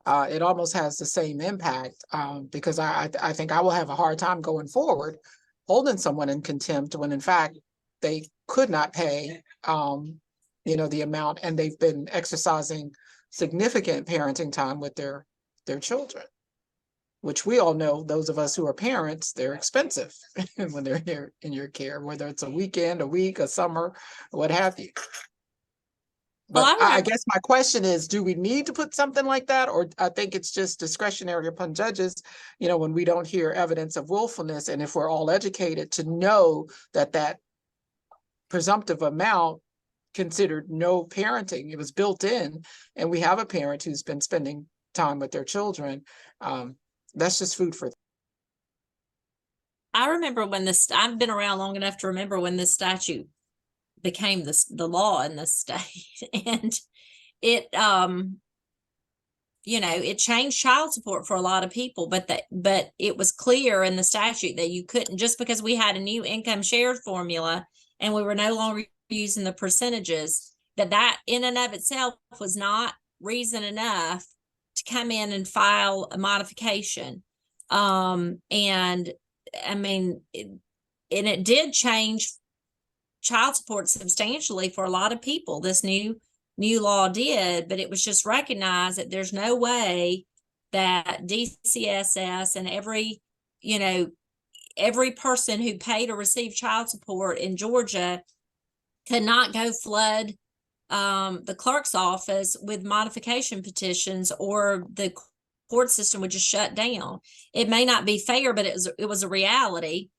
it almost has the same impact, because I think I will have a hard time going forward holding someone in contempt when in fact they could not pay the amount, and they've been exercising significant parenting time with their children, which we all know, those of us who are parents, they're expensive when they're here in your care, whether it's a weekend, a week, a summer, what have you. But Well, I guess my question is, do we need to put something like that? Or I think it's just discretionary upon judges, when we don't hear evidence of willfulness, and if we're all educated to know that presumptive amount considered no parenting, it was built in, and we have a parent who's been spending time with their children, that's just food for. I remember when I've been around long enough to remember when this statute became the law in the state, and it it changed child support for a lot of people, but it was clear in the statute that you couldn't, just because we had a new income shared formula and we were no longer using the percentages, that in and of itself was not reason enough to come in and file a modification. And I mean, it did change child support substantially for a lot of people. This new law did, but it was just recognized that there's no way that DCSS and every person who paid or received child support in Georgia could not go flood the clerk's office with modification petitions, or the court system would just shut down. It may not be fair, but it was a reality.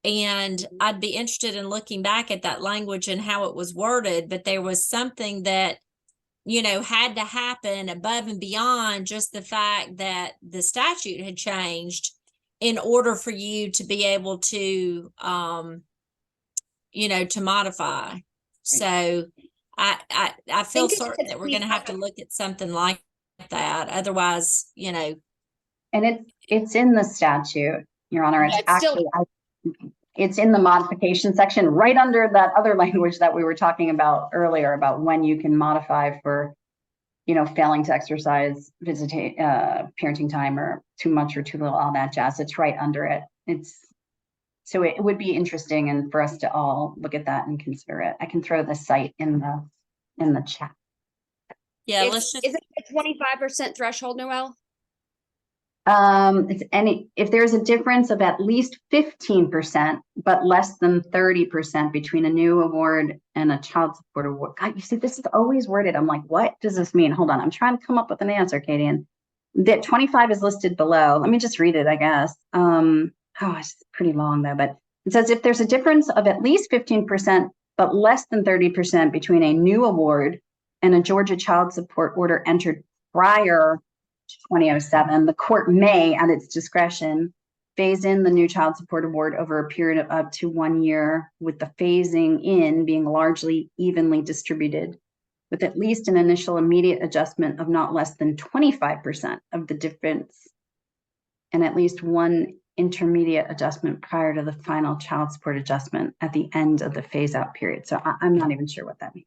And I'd be interested in looking back at that language and how it was worded, but there was something that, had to happen above and beyond just the fact that the statute had changed in order for you to be able to, to modify. So I feel certain that we're going to have to look at something like that. Otherwise, And it's in the statute, Your Honor. It's actually, it's in the modification section right under that other language that we were talking about earlier about when you can modify for, failing to exercise parenting time, or too much or too little, all that jazz. It's right under it. So it would be interesting, and for us to all look at that and consider it. I can throw the site in the chat. Yeah, Is let's just, it a 25% threshold, Noel? If there's a difference of at least 15%, but less than 30% between a new award and a child support award. God, you see, this is always worded. I'm like, what does this mean? Hold on. I'm trying to come up with an answer, Katie. And that 25 is listed below. Let me just read it, I guess. It's pretty long though, but it says if there's a difference of at least 15%, but less than 30% between a new award and a Georgia child support order entered prior to 2007, the court may, at its discretion, phase in the new child support award over a period of up to 1 year, with the phasing in being largely evenly distributed, with at least an initial immediate adjustment of not less than 25% of the difference, and at least one intermediate adjustment prior to the final child support adjustment at the end of the phase out period. So I'm not even sure what that means.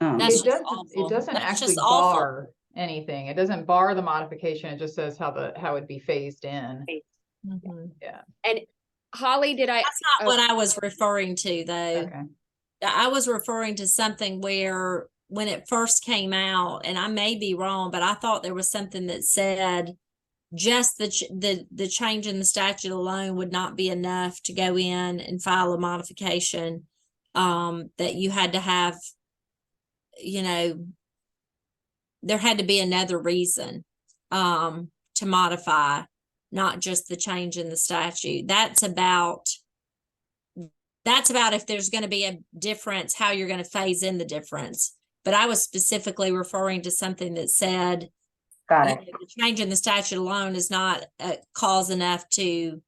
That's It just doesn't, awful. it doesn't That's actually just awful. bar anything. It doesn't bar the modification. It just says how it'd be phased in. Mhm. Yeah. And Holly, did I? That's not what I was referring to, though. Okay. I was referring to something where when it first came out, and I may be wrong, but I thought there was something that said just the change in the statute alone would not be enough to go in and file a modification. That you had to have, there had to be another reason to modify, not just the change in the statute. That's about if there's going to be a difference, how you're going to phase in the difference. But I was specifically referring to something that said, Got it. the change in the statute alone is not a cause enough to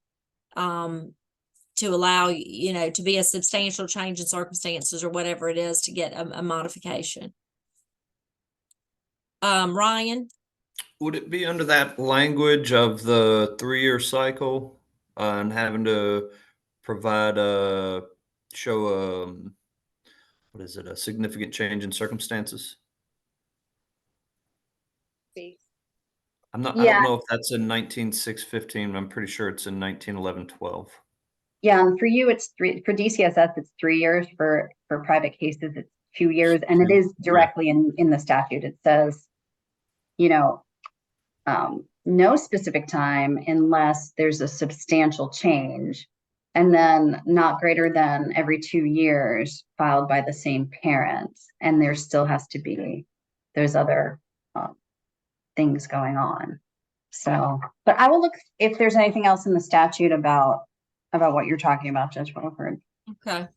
allow, to be a substantial change in circumstances or whatever it is to get a modification. Ryan? Would it be under that language of the 3-year cycle and having to provide a significant change in circumstances? I don't know if that's in 19.6.15. I'm pretty sure it's in 19.11.12. Yeah, and for you, it's 3 for DCSS. It's 3 years. For private cases, it's 2 years, and it is directly in the statute. It says, no specific time unless there's a substantial change, and then not greater than every 2 years filed by the same parents. And there still has to be those other things going on. So, but I will look if there's anything else in the statute about what you're talking about, Judge Wilford. Okay.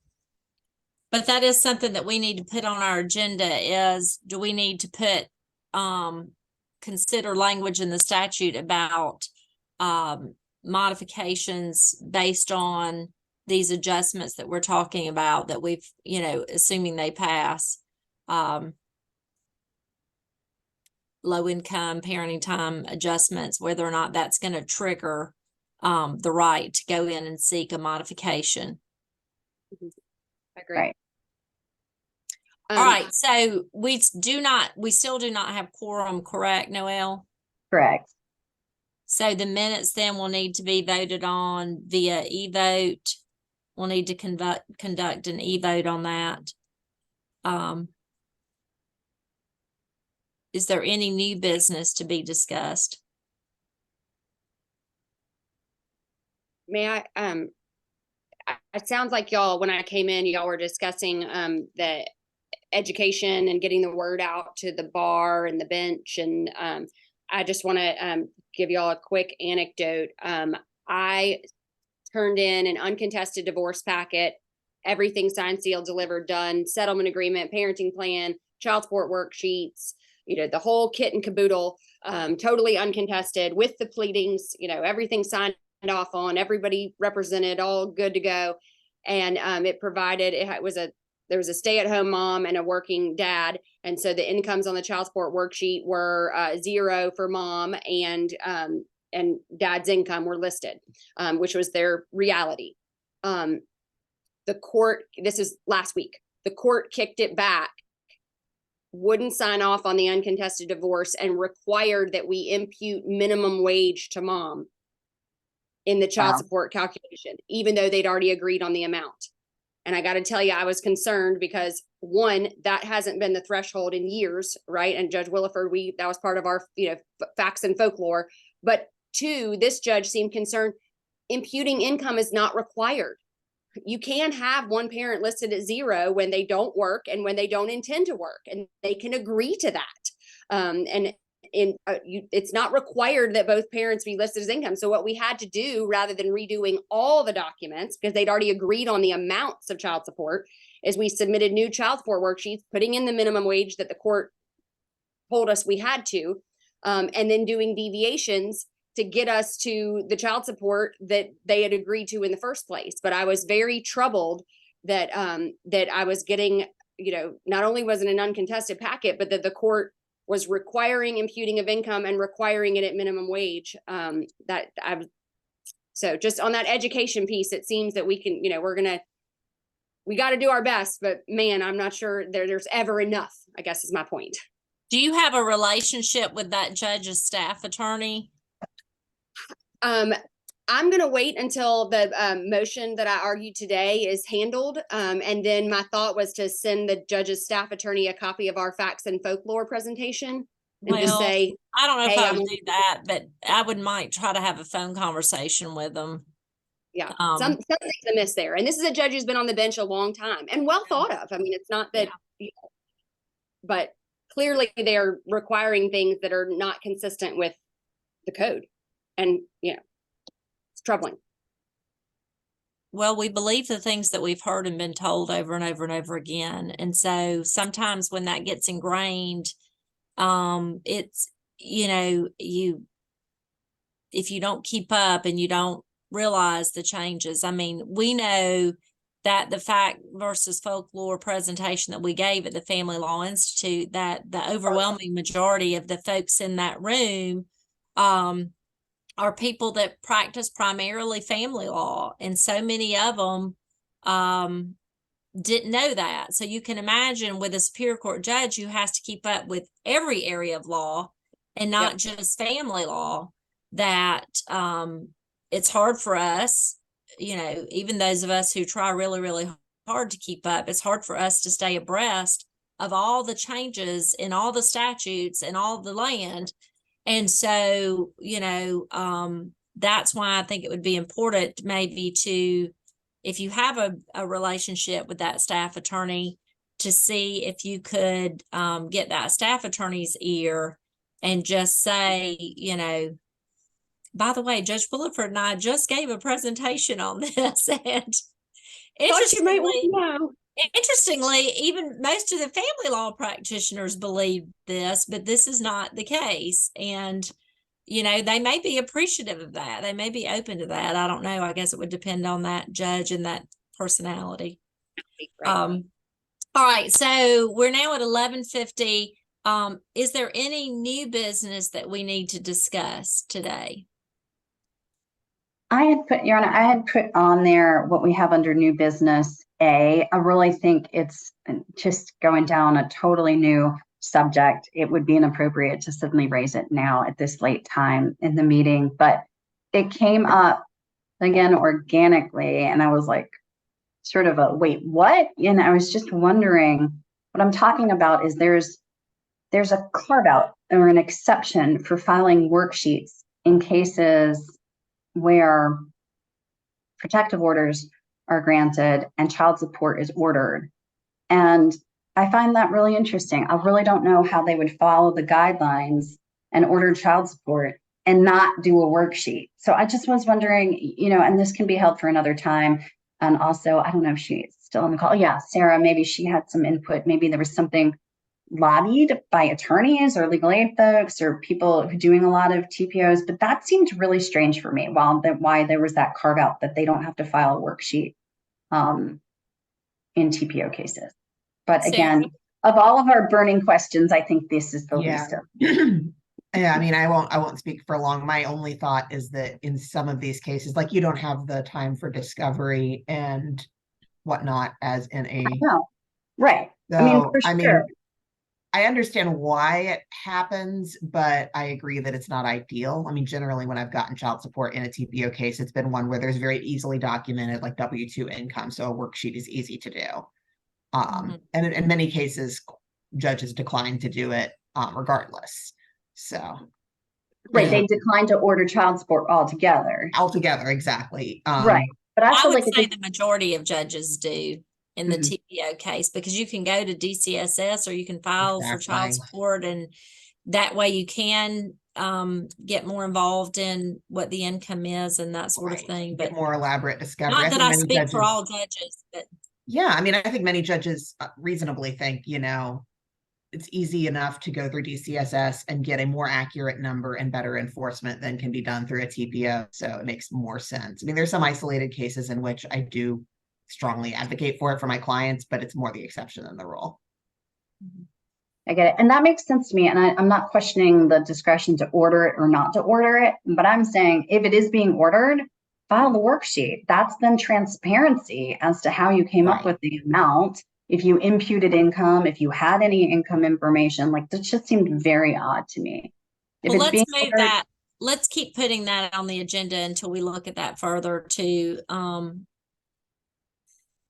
But that is something that we need to put on our agenda is, do we need to put, consider language in the statute about, modifications based on these adjustments that we're talking about that we've, assuming they pass, low income parenting time adjustments, whether or not that's going to trigger the right to go in and seek a modification. I agree. Right. All right, so we still do not have quorum, correct, Noel? Correct. So the minutes then will need to be voted on via e-vote. We'll need to conduct an e-vote on that. Is there any new business to be discussed? May I, it sounds like y'all, when I came in, y'all were discussing the education and getting the word out to the bar and the bench. And I just want to give y'all a quick anecdote. I turned in an uncontested divorce packet, everything signed, sealed, delivered, done, settlement agreement, parenting plan, child support worksheets, the whole kit and caboodle, totally uncontested with the pleadings, everything signed off on, everybody represented, all good to go. And there was a stay-at-home mom and a working dad. And so the incomes on the child support worksheet were 0 for mom, and dad's income were listed, which was their reality. The court, this is last week, the court kicked it back, wouldn't sign off on the uncontested divorce, and required that we impute minimum wage to mom in the child support calculation, even though they'd already agreed on the amount. And I got to tell you, I was concerned because one, that hasn't been the threshold in years, right? And Judge Williford, that was part of our, facts and folklore. But two, this judge seemed concerned imputing income is not required. You can have one parent listed at 0 when they don't work and when they don't intend to work, and they can agree to that. It's not required that both parents be listed as income. So what we had to do, rather than redoing all the documents, because they'd already agreed on the amounts of child support, is we submitted new child support worksheets, putting in the minimum wage that the court told us we had to, and then doing deviations to get us to the child support that they had agreed to in the first place. But I was very troubled that I was getting, not only was it an uncontested packet, but that the court was requiring imputing of income and requiring it at minimum wage. So just on that education piece, it seems that we can, we got to do our best, but man, I'm not sure there's ever enough, I guess is my point. Do you have a relationship with that judge's staff attorney? I'm going to wait until the motion that I argued today is handled. And then my thought was to send the judge's staff attorney a copy of our facts and folklore presentation and just say, I don't know if hey, I would do that, but I might try to have a phone conversation with them. Yeah, something's amiss there. And this is a judge who's been on the bench a long time and well thought of. I mean, it's not that, but clearly they're requiring things that are not consistent with the code. And, it's troubling. Well, we believe the things that we've heard and been told over and over and over again. And so sometimes when that gets ingrained, it's, if you don't keep up and you don't realize the changes, I mean, we know that the fact versus folklore presentation that we gave at the Family Law Institute, that the overwhelming majority of the folks in that room, are people that practice primarily family law, and so many of them didn't know that. So you can imagine with a Superior Court judge who has to keep up with every area of law and not just family law, that it's hard for us, even those of us who try really, really hard to keep up, it's hard for us to stay abreast of all the changes in all the statutes and all the land. And so, that's why I think it would be important maybe to, if you have a relationship with that staff attorney, to see if you could get that staff attorney's ear and just say, by the way, Judge Williford and I just gave a presentation on this. And interestingly, even most of the family law practitioners believe this, but this is not the case. And, they may be appreciative of that. They may be open to that. I don't know. I guess it would depend on that judge and that personality. Right. All right. So we're now at 11:50. Is there any new business that we need to discuss today? I had put on there what we have under new business A. I really think it's just going down a totally new subject. It would be inappropriate to suddenly raise it now at this late time in the meeting, but it came up again organically, and I was like, sort of wait, what? And I was just wondering, what I'm talking about is there's a carve out or an exception for filing worksheets in cases where protective orders are granted and child support is ordered. And I find that really interesting. I really don't know how they would follow the guidelines and order child support and not do a worksheet. So I just was wondering, and this can be held for another time. And also, I don't know if she's still on the call. Yeah, Sarah, maybe she had some input. Maybe there was something lobbied by attorneys or legal aid folks or people who are doing a lot of TPOs, but that seemed really strange for me. Why there was that carve out that they don't have to file a worksheet in TPO cases. But again, of all of our burning questions, I think this is the least of. Yeah, I mean, I won't speak for long. My only thought is that in some of these cases, like, you don't have the time for discovery and whatnot as in a. No, right. So, I mean, for sure. I understand why it happens, but I agree that it's not ideal. I mean, generally when I've gotten child support in a TPO case, it's been one where there's very easily documented like W-2 income. So a worksheet is easy to do. And in many cases, judges decline to do it regardless. So. Right, they declined to order child support altogether. Altogether, exactly. Right, but I I feel would like say the majority of judges do in the Mhm. TPO case, because you can go to DCSS or you can file for child Exactly. support, and that way you can get more involved in what the income is and that sort of Right. thing. Get But more elaborate discovery. not that think I many speak for judges- all judges, but Yeah, I mean, I think many judges reasonably think, it's easy enough to go through DCSS and get a more accurate number and better enforcement than can be done through a TPO. So it makes more sense. I mean, there's some isolated cases in which I do strongly advocate for it for my clients, but it's more the exception than the rule. I get it. And that makes sense to me. And I'm not questioning the discretion to order it or not to order it, but I'm saying if it is being ordered, file the worksheet. That's then transparency as to how you came up Right. with the amount. If you imputed income, if you had any income information, like that just seemed very odd to me. If well, it's let's being move ordered, that. Let's keep putting that on the agenda until we look at that further too.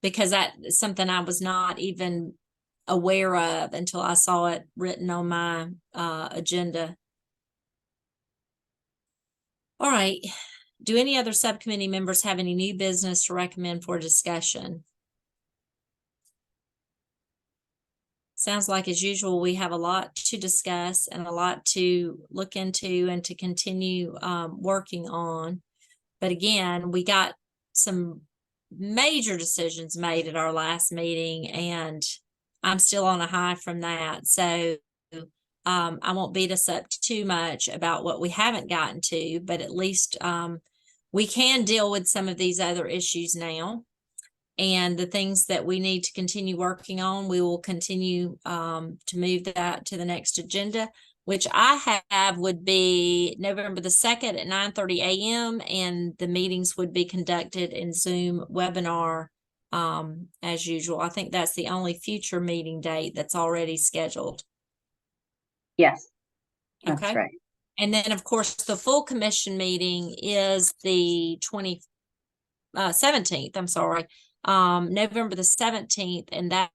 Because that is something I was not even aware of until I saw it written on my agenda. All right. Do any other subcommittee members have any new business to recommend for discussion? Sounds like, as usual, we have a lot to discuss and a lot to look into and to continue working on. But again, we got some major decisions made at our last meeting, and I'm still on a high from that. So I won't beat us up too much about what we haven't gotten to, but at least we can deal with some of these other issues now. And the things that we need to continue working on, we will continue to move that to the next agenda, which I have would be November the 2nd at 9:30 a.m. And the meetings would be conducted in Zoom webinar as usual. I think that's the only future meeting date that's already scheduled. yes, that's Okay. right. And then, of course, the full commission meeting is the 17th. I'm sorry. November the 17th, and that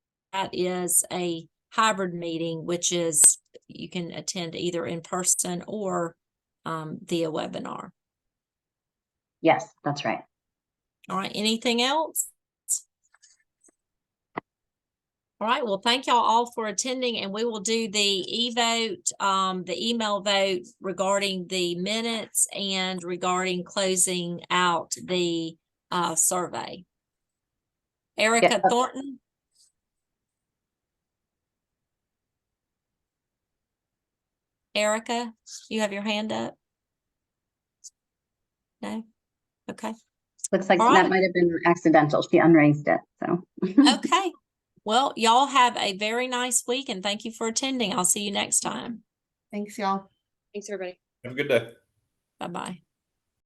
is a hybrid meeting, which is you can attend either in person or via webinar. Yes, that's right. All right. Anything else? All right. Well, thank y'all all for attending, and we will do the e-vote, the email vote regarding the minutes and regarding closing out the survey. Erica Thornton. Erica, you have your hand up? No? Okay. Looks like All that right. might have been accidental. She unraised it, so. Okay. Well, y'all have a very nice week, and thank you for attending. I'll see you next time. Thanks, y'all. Thanks, everybody. Have a good day. Bye-bye.